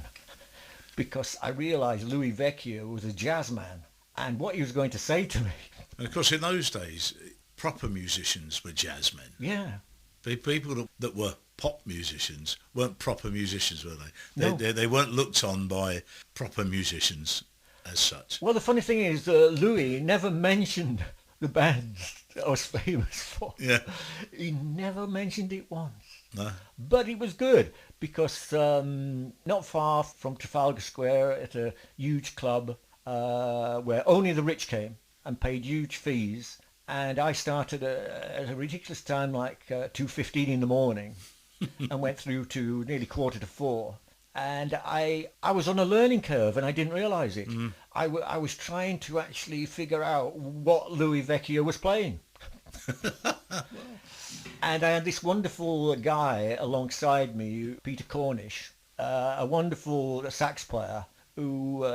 [SPEAKER 8] because I realised Louis Vecchio was a jazz man, and what he was going to say to me.
[SPEAKER 3] And of course, in those days, proper musicians were jazz men.
[SPEAKER 8] Yeah.
[SPEAKER 3] The people that were pop musicians weren't proper musicians, were they?
[SPEAKER 8] No.
[SPEAKER 3] They weren't looked on by proper musicians as such.
[SPEAKER 8] Well, the funny thing is, Louis never mentioned the bands I was famous for.
[SPEAKER 3] Yeah.
[SPEAKER 8] He never mentioned it once.
[SPEAKER 3] No.
[SPEAKER 8] But it was good, because not far from Trafalgar Square at a huge club where only the rich came and paid huge fees, and I started at a ridiculous time, like 2:15 in the morning, and went through to nearly 3:45. And I was on a learning curve, and I didn't realise it. I was trying to actually figure out what Louis Vecchio was playing. And I had this wonderful guy alongside me, Peter Cornish, a wonderful sax player who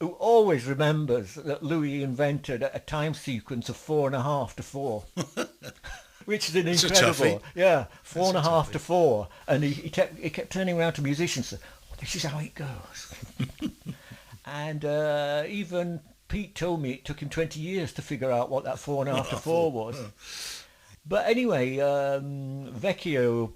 [SPEAKER 8] always remembers that Louis invented a time sequence of 4.5 to 4. Which is an incredible, 4.5 to 4, and he kept turning around to musicians and said, "This is how it goes." And even Pete told me it took him 20 years to figure out what that 4.5 to 4 was. But anyway, Vecchio,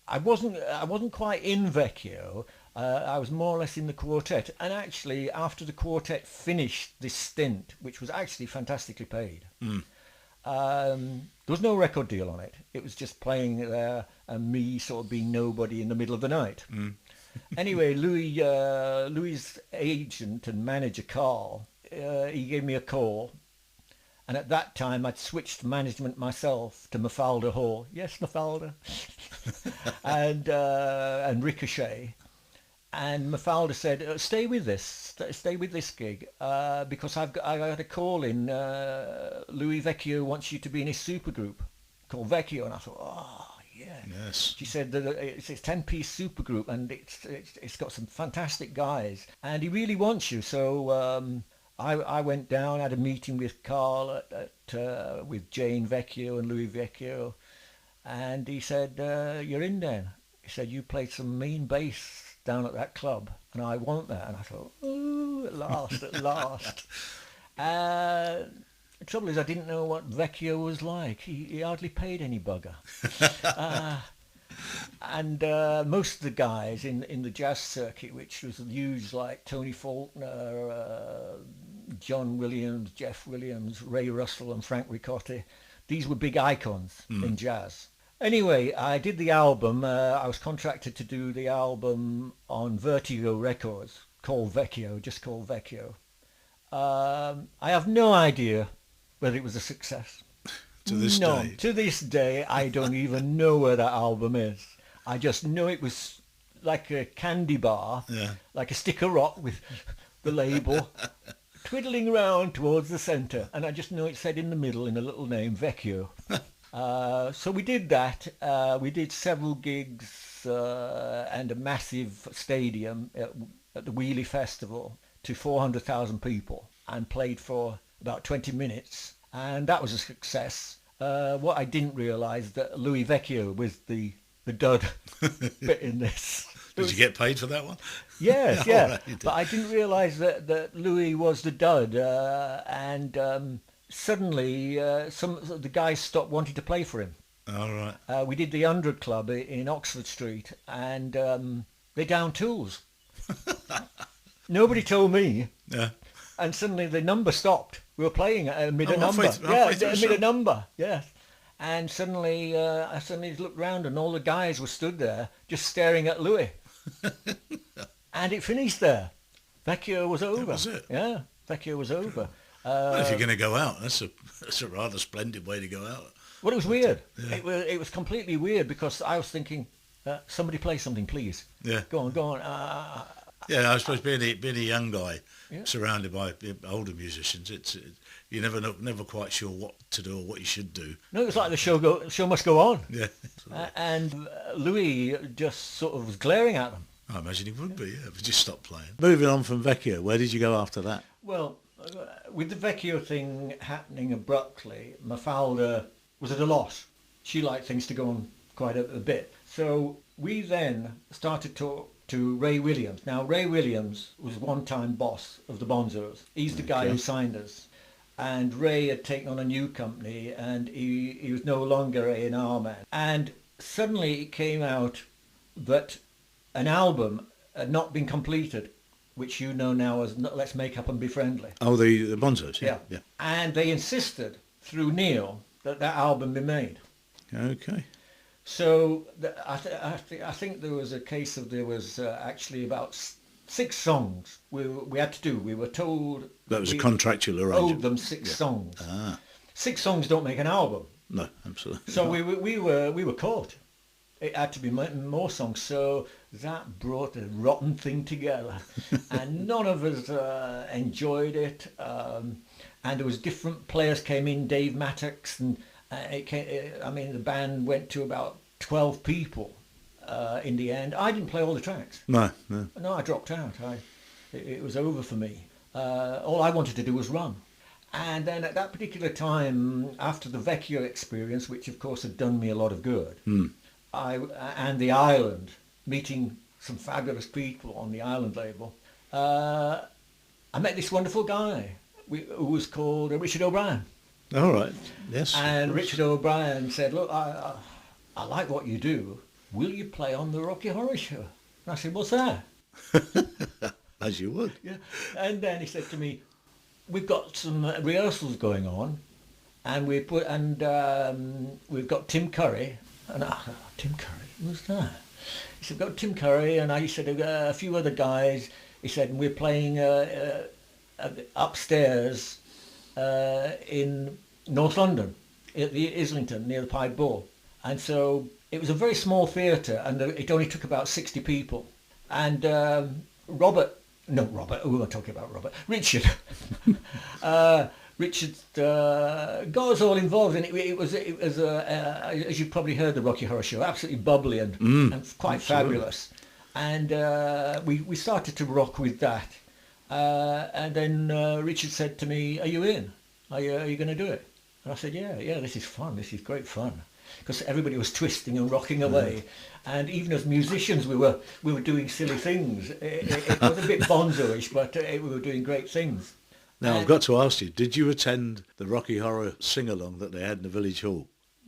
[SPEAKER 8] I wasn't quite in Vecchio. I was more or less in the quartet, and actually after the quartet finished this stint, which was actually fantastically paid. There was no record deal on it. It was just playing there and me sort of being nobody in the middle of the night. Anyway, Louis' agent and manager, Carl, he gave me a call. And at that time, I'd switched management myself to Mafalda Hall. Yes, Mafalda. and Ricochet. And Mafalda said, stay with this gig, because I got a call in. Louis Vecchio wants you to be in his supergroup called Vecchio. And I thought, oh, yeah.
[SPEAKER 3] Yes.
[SPEAKER 8] She said that it's a 10-piece supergroup, and it's got some fantastic guys, and he really wants you. So I went down, had a meeting with Carl with Jane Vecchio and Louis Vecchio, and he said, "You're in then." He said, "You played some mean bass down at that club, and I want that." And I thought, "Oh, at last, at last." The trouble is, I didn't know what Vecchio was like. He hardly paid any bugger. And most of the guys in the jazz circuit, which was huge, like Tony Faulkner, John Williams, Jeff Williams, Ray Russell and Frank Ricotti, these were big icons in jazz. Anyway, I did the album. I was contracted to do the album on Vertigo Records, called Vecchio, just called Vecchio. I have no idea whether it was a success.
[SPEAKER 3] To this day?
[SPEAKER 8] To this day, I don't even know where that album is. I just know it was like a candy bar, like a stick of rock with the label, twiddling around towards the centre. And I just know it said in the middle, in a little name, Vecchio. So we did that. We did several gigs and a massive stadium at the Wheelie Festival to 400,000 people, and played for about 20 minutes. And that was a success. What I didn't realise, that Louis Vecchio was the dud bit in this.
[SPEAKER 3] Did you get paid for that one?
[SPEAKER 8] Yes, yeah.
[SPEAKER 3] Right.
[SPEAKER 8] But I didn't realise that Louis was the dud. And suddenly some of the guys stopped wanting to play for him.
[SPEAKER 3] All right.
[SPEAKER 8] We did the 100 Club in Oxford Street, and they downed tools. Nobody told me.
[SPEAKER 3] Yeah.
[SPEAKER 8] And suddenly the number stopped. We were playing amid a number.
[SPEAKER 3] Halfway through
[SPEAKER 8] Amid a number, yes. And suddenly I looked round, and all the guys were stood there just staring at Louis. And it finished there. Vecchio was over.
[SPEAKER 3] That was it?
[SPEAKER 8] Yeah, Vecchio was over.
[SPEAKER 3] Well, if you're going to go out, that's a rather splendid way to go out.
[SPEAKER 8] Well, it was weird.
[SPEAKER 3] Yeah.
[SPEAKER 8] It was completely weird, because I was thinking, somebody play something, please.
[SPEAKER 3] Yeah.
[SPEAKER 8] Go on.
[SPEAKER 3] Yeah, I suppose being a young guy surrounded by older musicians, you're never quite sure what to do or what you should do.
[SPEAKER 8] No, it was like the show must go on.
[SPEAKER 3] Yeah.
[SPEAKER 8] And Louis just sort of was glaring at them.
[SPEAKER 3] I imagine he would be, yeah, but just stop playing. Moving on from Vecchio, where did you go after that?
[SPEAKER 8] Well, with the Vecchio thing happening abruptly, Mafalda was at a loss. She liked things to go on quite a bit. So we then started to Ray Williams. Now, Ray Williams was one-time boss of the Bonzos. He's the guy who signed us. And Ray had taken on a new company, and he was no longer A&R man. And suddenly it came out that an album had not been completed, which you know now as Let's Make Up and Be Friendly.
[SPEAKER 3] Oh, the Bonzos, yeah.
[SPEAKER 8] And they insisted, through Neil, that album be made.
[SPEAKER 3] Okay.
[SPEAKER 8] So I think there was a case of there was actually about 6 songs we had to do. We were told
[SPEAKER 3] that was a contractual arrangement.
[SPEAKER 8] Owed them 6 songs. 6 songs don't make an album.
[SPEAKER 3] No, absolutely.
[SPEAKER 8] So we were caught. It had to be more songs. So that brought a rotten thing together, and none of us enjoyed it. And there was different players came in, Dave Mattox, and the band went to about 12 people in the end. I didn't play all the tracks.
[SPEAKER 3] No,
[SPEAKER 8] I dropped out. It was over for me. All I wanted to do was run. And then at that particular time, after the Vecchio experience, which of course had done me a lot of good, and the Island, meeting some fabulous people on the Island label, I met this wonderful guy who was called Richard O'Brien.
[SPEAKER 3] All right, yes.
[SPEAKER 8] And Richard O'Brien said, "Look, I like what you do. Will you play on the Rocky Horror Show?" And I said, "What's that?"
[SPEAKER 3] As you would.
[SPEAKER 8] Yeah. And then he said to me, "We've got some rehearsals going on, and we've got Tim Curry." And Tim Curry, who's that? He said, "We've got Tim Curry," and he said, "a few other guys." He said, "And we're playing upstairs in North London, at the Islington, near the Pied Bull." And so it was a very small theatre, and it only took about 60 people. And Richard. Richard got us all involved, and it was as you've probably heard, the Rocky Horror Show, absolutely bubbly and quite fabulous. And we started to rock with that. And then Richard said to me, "Are you in? Are you going to do it?" And I said, "Yeah, this is fun. This is great fun." Because everybody was twisting and rocking away, and even as musicians, we were doing silly things. It was a bit bonzo-ish, but we were doing great things.
[SPEAKER 3] Now, I've got to ask you, did you attend the Rocky Horror sing-along that they had in the village hall?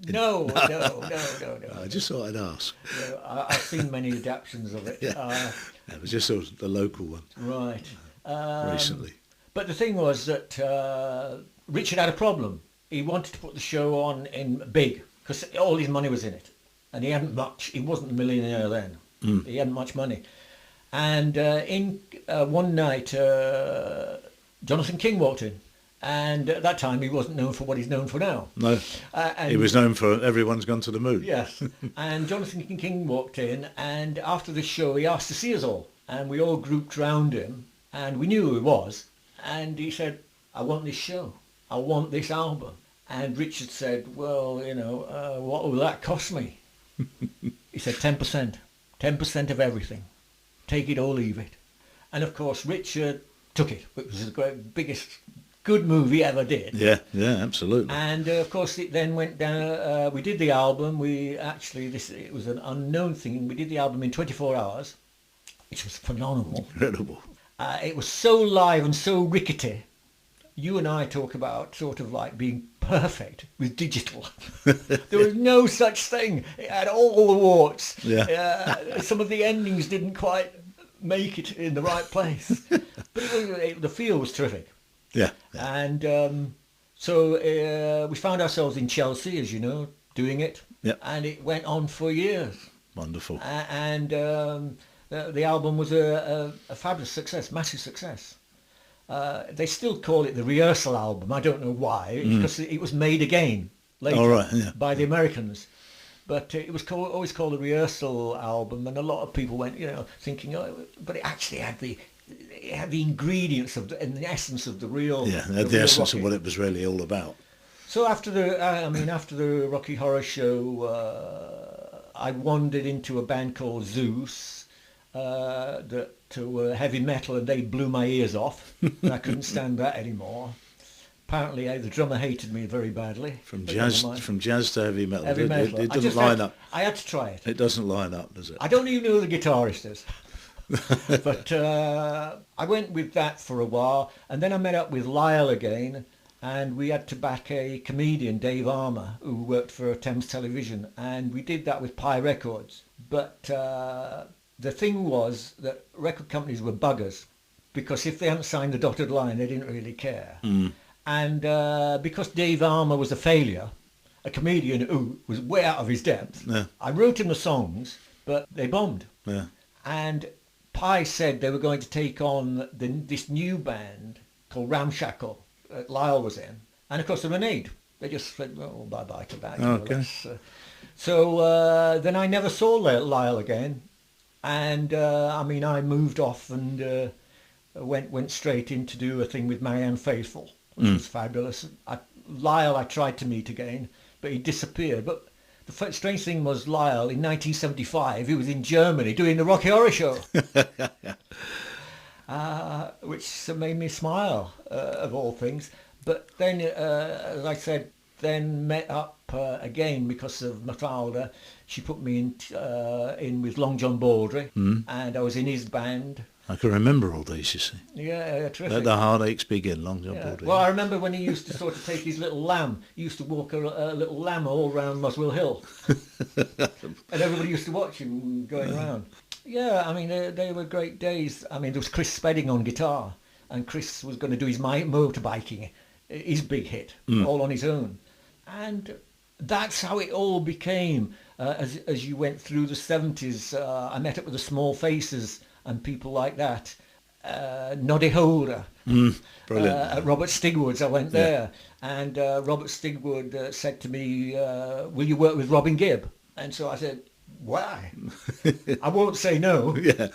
[SPEAKER 8] No.
[SPEAKER 3] I just thought I'd ask.
[SPEAKER 8] No, I've seen many adaptations of it.
[SPEAKER 3] It was just sort of the local one.
[SPEAKER 8] Right.
[SPEAKER 3] Recently.
[SPEAKER 8] But the thing was that Richard had a problem. He wanted to put the show on in big, because all his money was in it. And he hadn't much. He wasn't a millionaire then. He hadn't much money. And one night, Jonathan King walked in. And at that time, he wasn't known for what he's known for now.
[SPEAKER 3] No, he was known for Everyone's Gone to the Moon.
[SPEAKER 8] Yes. And Jonathan King walked in, and after the show, he asked to see us all. And we all grouped round him, and we knew who he was. And he said, "I want this show. I want this album." And Richard said, "Well, what will that cost me?" He said, 10%. 10% of everything. Take it or leave it. And of course, Richard took it. It was the biggest good move he ever did.
[SPEAKER 3] Yeah, absolutely.
[SPEAKER 8] And of course, it then went down. We did the album. It was an unknown thing. We did the album in 24 hours, which was phenomenal.
[SPEAKER 3] Incredible.
[SPEAKER 8] It was so live and so rickety. You and I talk about sort of like being perfect with digital. There was no such thing. It had all the warts.
[SPEAKER 3] Yeah.
[SPEAKER 8] Some of the endings didn't quite make it in the right place. But the feel was terrific.
[SPEAKER 3] Yeah.
[SPEAKER 8] And so we found ourselves in Chelsea, as you know, doing it.
[SPEAKER 3] Yeah.
[SPEAKER 8] And it went on for years.
[SPEAKER 3] Wonderful.
[SPEAKER 8] And the album was a fabulous success, massive success. They still call it the rehearsal album. I don't know why, because it was made again later by the Americans. But it was always called the rehearsal album, and a lot of people went, thinking, but it actually had the ingredients and the essence of the real.
[SPEAKER 3] Yeah, the essence of what it was really all about.
[SPEAKER 8] So after the Rocky Horror Show, I wandered into a band called Zeus. To heavy metal, and they blew my ears off. And I couldn't stand that anymore. Apparently, the drummer hated me very badly.
[SPEAKER 3] From jazz to heavy metal.
[SPEAKER 8] Heavy metal.
[SPEAKER 3] It doesn't line up.
[SPEAKER 8] I had to try it.
[SPEAKER 3] It doesn't line up, does it?
[SPEAKER 8] I don't even know who the guitarist is. But I went with that for a while, and then I met up with Lyle again, and we had to back a comedian, Dave Armour, who worked for Thames Television, and we did that with Pi Records. But the thing was that record companies were buggers, because if they hadn't signed the dotted line, they didn't really care. And because Dave Armour was a failure, a comedian who was way out of his depth, I wrote him the songs, but they bombed.
[SPEAKER 3] Yeah.
[SPEAKER 8] And Pi said they were going to take on this new band called Ramshackle that Lyle was in. And of course, they were made. They just said, "Well, bye-bye to that."
[SPEAKER 3] Okay.
[SPEAKER 8] So then I never saw Lyle again. And I moved off and went straight in to do a thing with Marianne Faithfull, which was fabulous. Lyle I tried to meet again, but he disappeared. But the strange thing was Lyle, in 1975, he was in Germany doing the Rocky Horror Show, which made me smile, of all things. But then, as I said, then met up again because of Mafalda. She put me in with Long John Baldry, and I was in his band.
[SPEAKER 3] I can remember all these, you see.
[SPEAKER 8] Yeah, terrific.
[SPEAKER 3] Let the heartaches begin, Long John Baldry.
[SPEAKER 8] Well, I remember when he used to sort of take his little lamb. He used to walk a little lamb all around Muswell Hill. And everybody used to watch him going around. Yeah, they were great days. There was Chris Spedding on guitar, and Chris was going to do his motorbiking, his big hit, all on his own. And that's how it all became. As you went through the 70s, I met up with the Small Faces and people like that. Noddy Holder,
[SPEAKER 3] brilliant.
[SPEAKER 8] Robert Stigwood's, I went there. And Robert Stigwood said to me, "Will you work with Robin Gibb?" And so I said, "Why? I won't say no."
[SPEAKER 3] Yeah.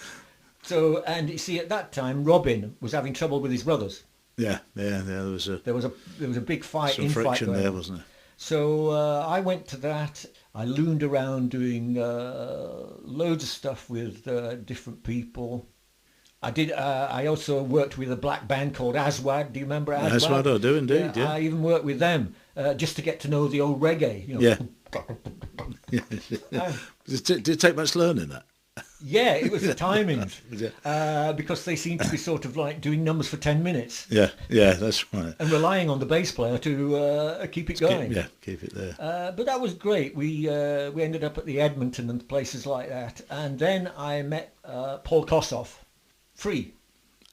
[SPEAKER 8] So, and you see, at that time, Robin was having trouble with his brothers.
[SPEAKER 3] Yeah. There was
[SPEAKER 8] a big fight.
[SPEAKER 3] Some friction there, wasn't there?
[SPEAKER 8] So I went to that. I looned around doing loads of stuff with different people. I did. I also worked with a black band called Aswad. Do you remember Aswad?
[SPEAKER 3] Aswad, I do indeed, yeah.
[SPEAKER 8] I even worked with them just to get to know the old reggae. You know.
[SPEAKER 3] Yeah. Did it take much learning that?
[SPEAKER 8] Yeah, it was the timings. Because they seemed to be sort of like doing numbers for 10 minutes.
[SPEAKER 3] Yeah, that's right.
[SPEAKER 8] And relying on the bass player to keep it going.
[SPEAKER 3] Keep it there.
[SPEAKER 8] But that was great. We ended up at the Edmonton and places like that. And then I met Paul Kossoff, Free.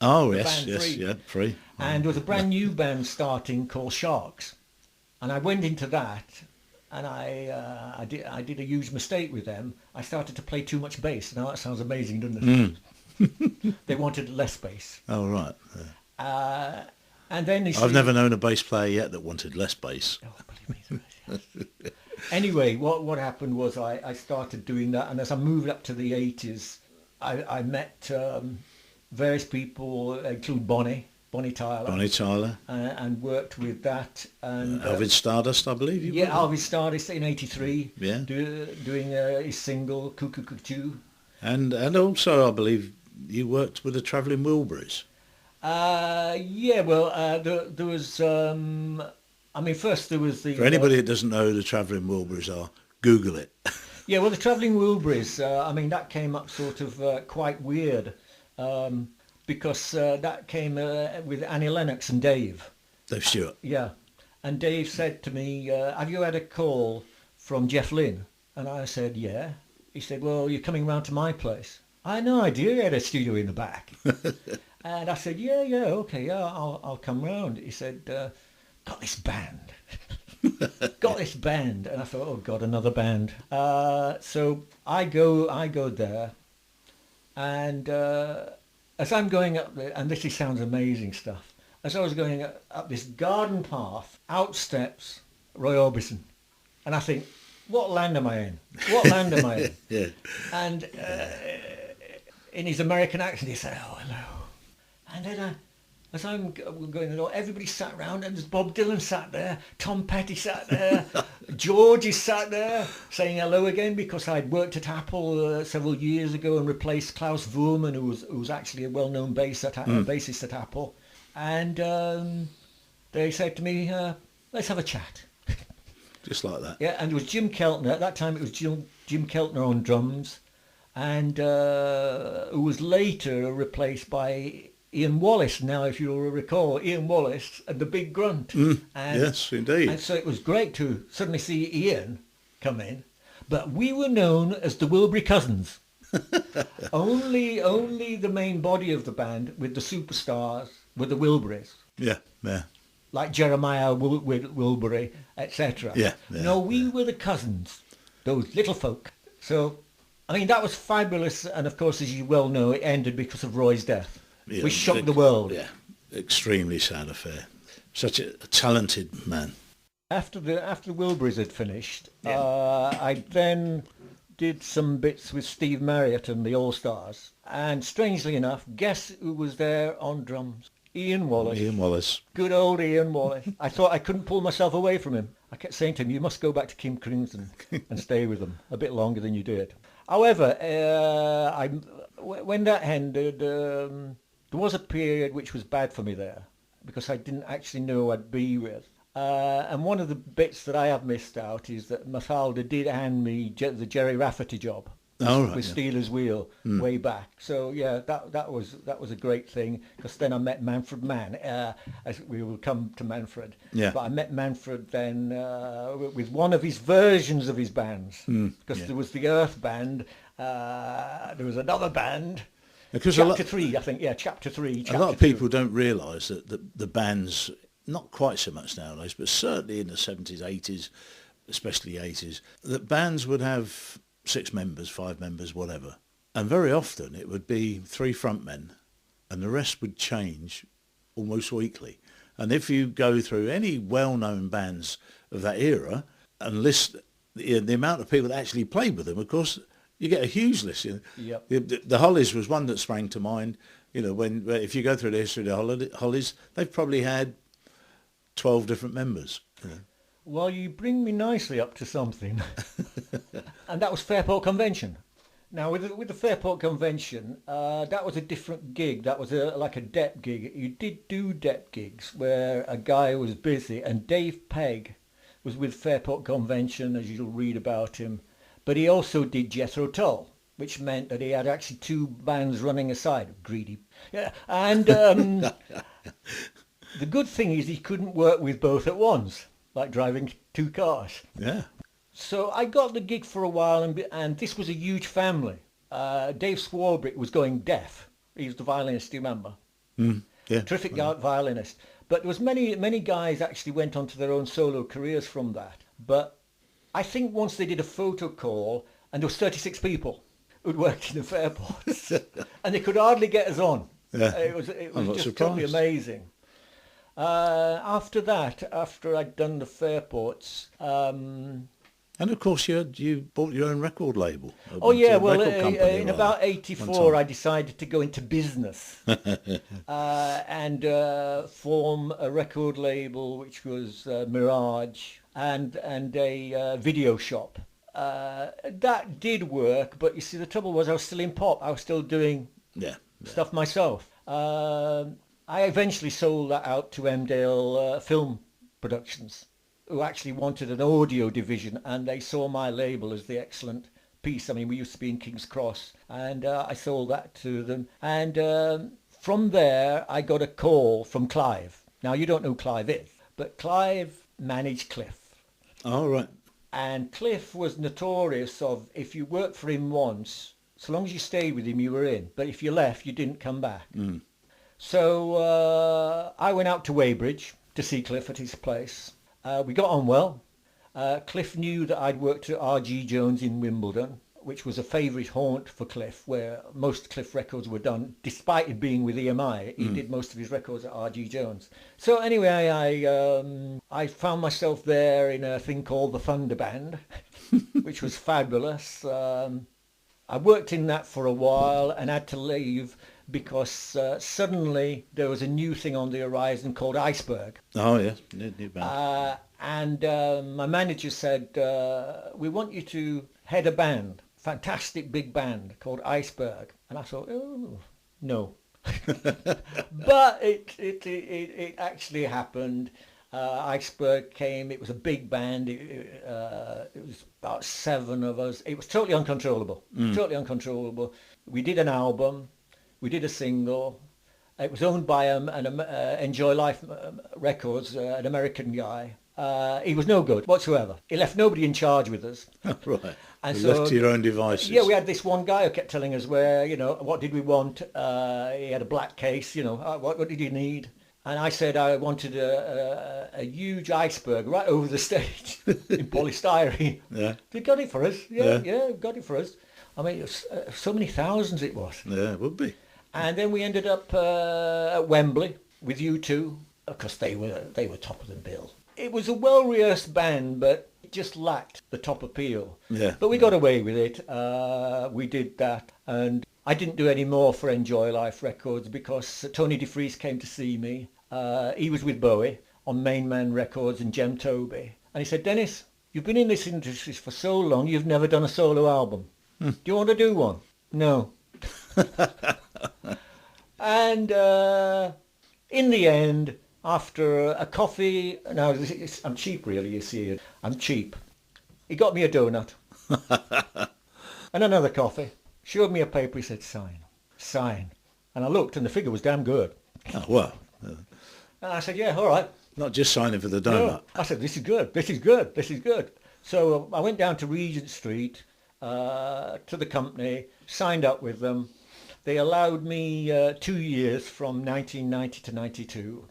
[SPEAKER 3] Oh,
[SPEAKER 8] the
[SPEAKER 3] yes,
[SPEAKER 8] band
[SPEAKER 3] yes,
[SPEAKER 8] Free.
[SPEAKER 3] yeah, Free.
[SPEAKER 8] And there was a brand new band starting called Sharks. And I went into that, and I did a huge mistake with them. I started to play too much bass. Now that sounds amazing, doesn't it? They wanted less bass.
[SPEAKER 3] Oh, right. Yeah.
[SPEAKER 8] And then
[SPEAKER 3] I've never known a bass player yet that wanted less bass.
[SPEAKER 8] Oh, believe me. Anyway, what happened was I started doing that, and as I moved up to the 80s, I met various people, include Bonnie Tyler, and worked with that. And
[SPEAKER 3] Elvis Stardust, I believe you were.
[SPEAKER 8] Elvis Stardust in '83.
[SPEAKER 3] Yeah.
[SPEAKER 8] Doing his single Cuckoo Cuckoo.
[SPEAKER 3] And also, I believe you worked with the Travelling Wilburys.
[SPEAKER 8] There was. First there was the.
[SPEAKER 3] For anybody that doesn't know who the Travelling Wilburys are, Google it.
[SPEAKER 8] Yeah, well, the Travelling Wilburys. That came up sort of quite weird. Because that came with Annie Lennox and Dave.
[SPEAKER 3] Dave Stewart.
[SPEAKER 8] Yeah. And Dave said to me, have you had a call from Jeff Lynne? And I said, yeah. He said, well, you're coming round to my place. I had no idea he had a studio in the back. And I said, yeah, okay, I'll come round. He said, got this band. Got this band. And I thought, oh, God, another band. So I go there. And as I'm going up there, and this sounds amazing stuff, as I was going up this garden path, out steps Roy Orbison. And I think, what land am I in? What land am I in?
[SPEAKER 3] Yeah.
[SPEAKER 8] And in his American accent, he said, oh, hello. And then as I'm going along, everybody sat round, and there's Bob Dylan sat there, Tom Petty sat there, George is sat there saying hello again, because I'd worked at Apple several years ago and replaced Klaus Voormann, who was actually a well-known bassist at Apple. And they said to me, let's have a chat.
[SPEAKER 3] Just like that.
[SPEAKER 8] Yeah, and it was Jim Keltner. At that time, it was Jim Keltner on drums, and who was later replaced by Ian Wallace. Now, if you'll recall, Ian Wallace and the Big Grunt.
[SPEAKER 3] Yes, indeed.
[SPEAKER 8] And so it was great to suddenly see Ian come in. But we were known as the Wilbury Cousins. only the main body of the band with the superstars were the Wilburys.
[SPEAKER 3] Yeah.
[SPEAKER 8] Like Jeremiah Wilbury, etc.
[SPEAKER 3] Yeah.
[SPEAKER 8] No, we were the cousins, those little folk. So, that was fabulous. And of course, as you well know, it ended because of Roy's death.
[SPEAKER 3] Yeah,
[SPEAKER 8] which shocked the world.
[SPEAKER 3] Yeah, extremely sad affair. Such a talented man.
[SPEAKER 8] After the Wilburys had finished, I then did some bits with Steve Marriott and the All Stars. And strangely enough, guess who was there on drums? Ian Wallace. Good old Ian Wallace. I thought I couldn't pull myself away from him. I kept saying to him, you must go back to King Crimson and stay with them a bit longer than you did. However, when that ended, there was a period which was bad for me there, because I didn't actually know who I'd be with. And one of the bits that I have missed out is that Mafalda did hand me the Jerry Rafferty job. With Steelers Wheel way back. So yeah, that was a great thing, because then I met Manfred Mann, as we will come to Manfred.
[SPEAKER 3] Yeah.
[SPEAKER 8] But I met Manfred then with one of his versions of his bands, because there was the Earth Band, there was another band, Chapter 3, I think. Yeah, Chapter 3.
[SPEAKER 3] A lot of people don't realise that the bands, not quite so much nowadays, but certainly in the 70s, 80s, especially 80s, that bands would have 6 members, 5 members, whatever. And very often it would be 3 frontmen, and the rest would change almost weekly. And if you go through any well-known bands of that era and list the amount of people that actually played with them, of course, you get a huge list.
[SPEAKER 8] Yep.
[SPEAKER 3] The Hollies was one that sprang to mind. If you go through the history of the Hollies, they've probably had 12 different members.
[SPEAKER 8] Well, you bring me nicely up to something. And that was Fairport Convention. Now, with the Fairport Convention, that was a different gig. That was like a dep gig. You did do dep gigs where a guy was busy, and Dave Pegg was with Fairport Convention, as you'll read about him. But he also did Jethro Tull, which meant that he had actually two bands running aside. Greedy. Yeah. And the good thing is he couldn't work with both at once, like driving two cars.
[SPEAKER 3] Yeah.
[SPEAKER 8] So I got the gig for a while, and this was a huge family. Dave Swarbrick was going deaf. He was the violinist, do you remember?
[SPEAKER 3] Yeah.
[SPEAKER 8] Terrific violinist. But there was many guys actually went on to their own solo careers from that. But I think once they did a photo call, and there was 36 people who'd worked in the Fairports, and they could hardly get us on.
[SPEAKER 3] Yeah.
[SPEAKER 8] It was
[SPEAKER 3] not
[SPEAKER 8] just totally
[SPEAKER 3] surprised.
[SPEAKER 8] amazing. After that, after I'd done the Fairports,
[SPEAKER 3] And of course, you bought your own record label.
[SPEAKER 8] oh yeah,
[SPEAKER 3] Record
[SPEAKER 8] well,
[SPEAKER 3] company,
[SPEAKER 8] in
[SPEAKER 3] rather,
[SPEAKER 8] about
[SPEAKER 3] one
[SPEAKER 8] '84,
[SPEAKER 3] time.
[SPEAKER 8] I decided to go into business and form a record label, which was Mirage, and a video shop. That did work, but you see, the trouble was I was still in pop. I was still doing
[SPEAKER 3] Yeah.
[SPEAKER 8] stuff myself. I eventually sold that out to Emdale Film Productions, who actually wanted an audio division, and they saw my label as the excellent piece. I mean, we used to be in King's Cross, and I sold that to them. And from there, I got a call from Clive. Now, you don't know who Clive is, but Clive managed Cliff.
[SPEAKER 3] All right.
[SPEAKER 8] And Cliff was notorious of, if you worked for him once, so long as you stayed with him, you were in. But if you left, you didn't come back. So I went out to Weybridge to see Cliff at his place. We got on well. Cliff knew that I'd worked at R.G. Jones in Wimbledon, which was a favourite haunt for Cliff, where most Cliff records were done. Despite it being with EMI, he did most of his records at R.G. Jones. So anyway, I found myself there in a thing called the Thunder Band, which was fabulous. I worked in that for a while and had to leave because suddenly there was a new thing on the horizon called Iceberg.
[SPEAKER 3] Oh, yes. New band.
[SPEAKER 8] And my manager said, we want you to head a band, fantastic big band called Iceberg. And I thought, oh, no. But it actually happened. Iceberg came. It was a big band. It was about 7 of us. It was totally uncontrollable. Totally uncontrollable. We did an album. We did a single. It was owned by Enjoy Life Records, an American guy. He was no good whatsoever. He left nobody in charge with us.
[SPEAKER 3] Right.
[SPEAKER 8] And
[SPEAKER 3] You
[SPEAKER 8] so,
[SPEAKER 3] left to your own devices.
[SPEAKER 8] yeah, we had this one guy who kept telling us where, what did we want? He had a black case, what did you need? And I said I wanted a huge iceberg right over the stage in polystyrene.
[SPEAKER 3] Yeah.
[SPEAKER 8] They got it for us.
[SPEAKER 3] Yeah.
[SPEAKER 8] Yeah, got it for us. I mean, it was, so many thousands it was.
[SPEAKER 3] Yeah, it would be.
[SPEAKER 8] And then we ended up at Wembley with U2. Of course, they were top of the bill. It was a well-rehearsed band, but it just lacked the top appeal.
[SPEAKER 3] Yeah.
[SPEAKER 8] But we got away with it. We did that. And I didn't do any more for Enjoy Life Records because Tony DeFries came to see me. He was with Bowie on Main Man Records and Jem Toby. And he said, Dennis, you've been in this industry for so long, you've never done a solo album. Do you want to do one? No. And in the end, after a coffee, now I'm cheap really, you see, I'm cheap. He got me a donut and another coffee, showed me a paper, he said, sign. And I looked and the figure was damn good.
[SPEAKER 3] Oh, well.
[SPEAKER 8] And I said, yeah, all right.
[SPEAKER 3] Not just signing for the donut.
[SPEAKER 8] No. I said, this is good. So I went down to Regent Street to the company, signed up with them. They allowed me 2 years from 1990 to 92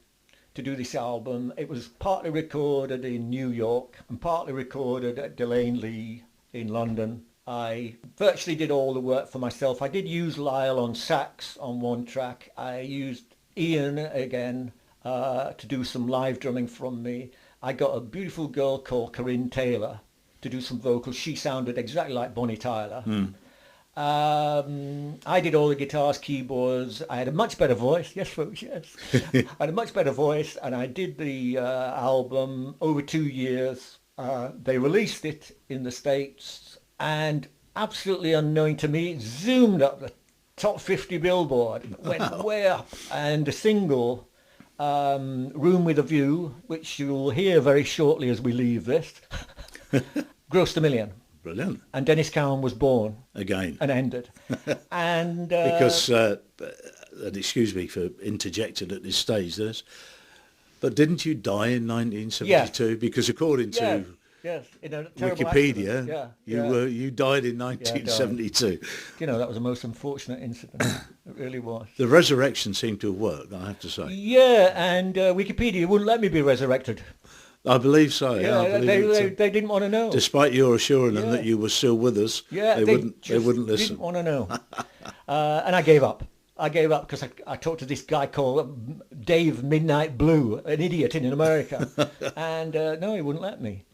[SPEAKER 8] to do this album. It was partly recorded in New York and partly recorded at Delane Lee in London. I virtually did all the work for myself. I did use Lyle on sax on one track. I used Ian again to do some live drumming from me. I got a beautiful girl called Corinne Taylor to do some vocals. She sounded exactly like Bonnie Tyler. I did all the guitars, keyboards. I had a much better voice. Yes, folks, yes. I had a much better voice, and I did the album over 2 years. They released it in the States, and absolutely unknowing to me, zoomed up the top 50 billboard, went way up, and a single, Room with a View, which you'll hear very shortly as we leave this, grossed $1 million.
[SPEAKER 3] Brilliant.
[SPEAKER 8] And Dennis Cowan was born.
[SPEAKER 3] Again.
[SPEAKER 8] And ended. And
[SPEAKER 3] because, and excuse me for interjecting at this stage, Dennis, but didn't you die in 1972?
[SPEAKER 8] Yeah.
[SPEAKER 3] Because according to
[SPEAKER 8] yes, in a terrible
[SPEAKER 3] Wikipedia,
[SPEAKER 8] accident.
[SPEAKER 3] you died in 1972.
[SPEAKER 8] You know, that was the most unfortunate incident. It really was.
[SPEAKER 3] The resurrection seemed to have worked, I have to say.
[SPEAKER 8] Yeah, and Wikipedia wouldn't let me be resurrected.
[SPEAKER 3] I believe so.
[SPEAKER 8] Yeah,
[SPEAKER 3] I believe
[SPEAKER 8] they didn't want to know.
[SPEAKER 3] Despite your assuring them that you were still with us, they wouldn't listen.
[SPEAKER 8] Didn't want to know. And I gave up. I gave up because I talked to this guy called Dave Midnight Blue, an idiot in America, and no, he wouldn't let me.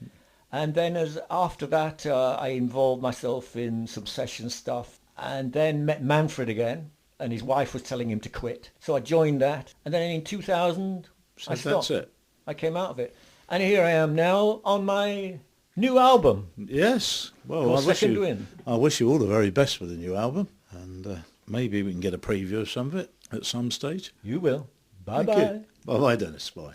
[SPEAKER 8] And then after that, I involved myself in some session stuff, and then met Manfred again, and his wife was telling him to quit. So I joined that, and then in 2000, I stopped.
[SPEAKER 3] That's it.
[SPEAKER 8] I came out of it. And here I am now on my new album.
[SPEAKER 3] Yes. Well, I wish you all the very best with the new album, and maybe we can get a preview of some of it at some stage.
[SPEAKER 8] You will. Bye-bye.
[SPEAKER 3] Bye-bye, Dennis. Bye.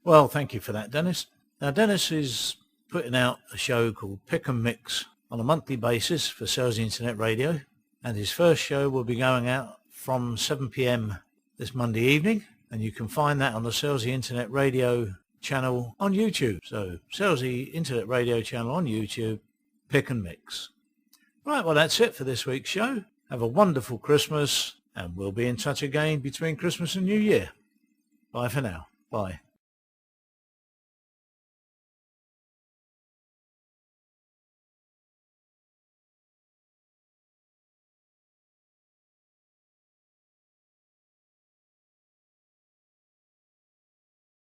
[SPEAKER 3] Well, thank you for that, Dennis. Now, Dennis is putting out a show called Pick and Mix on a monthly basis for Selsey Internet Radio, and his first show will be going out from 7 p.m. this Monday evening, and you can find that on the Selsey Internet Radio channel on YouTube. So, Selsey Internet Radio channel on YouTube, Pick and Mix. Right, well, that's it for this week's show. Have a wonderful Christmas, and we'll be in touch again between Christmas and New Year. Bye for now. Bye.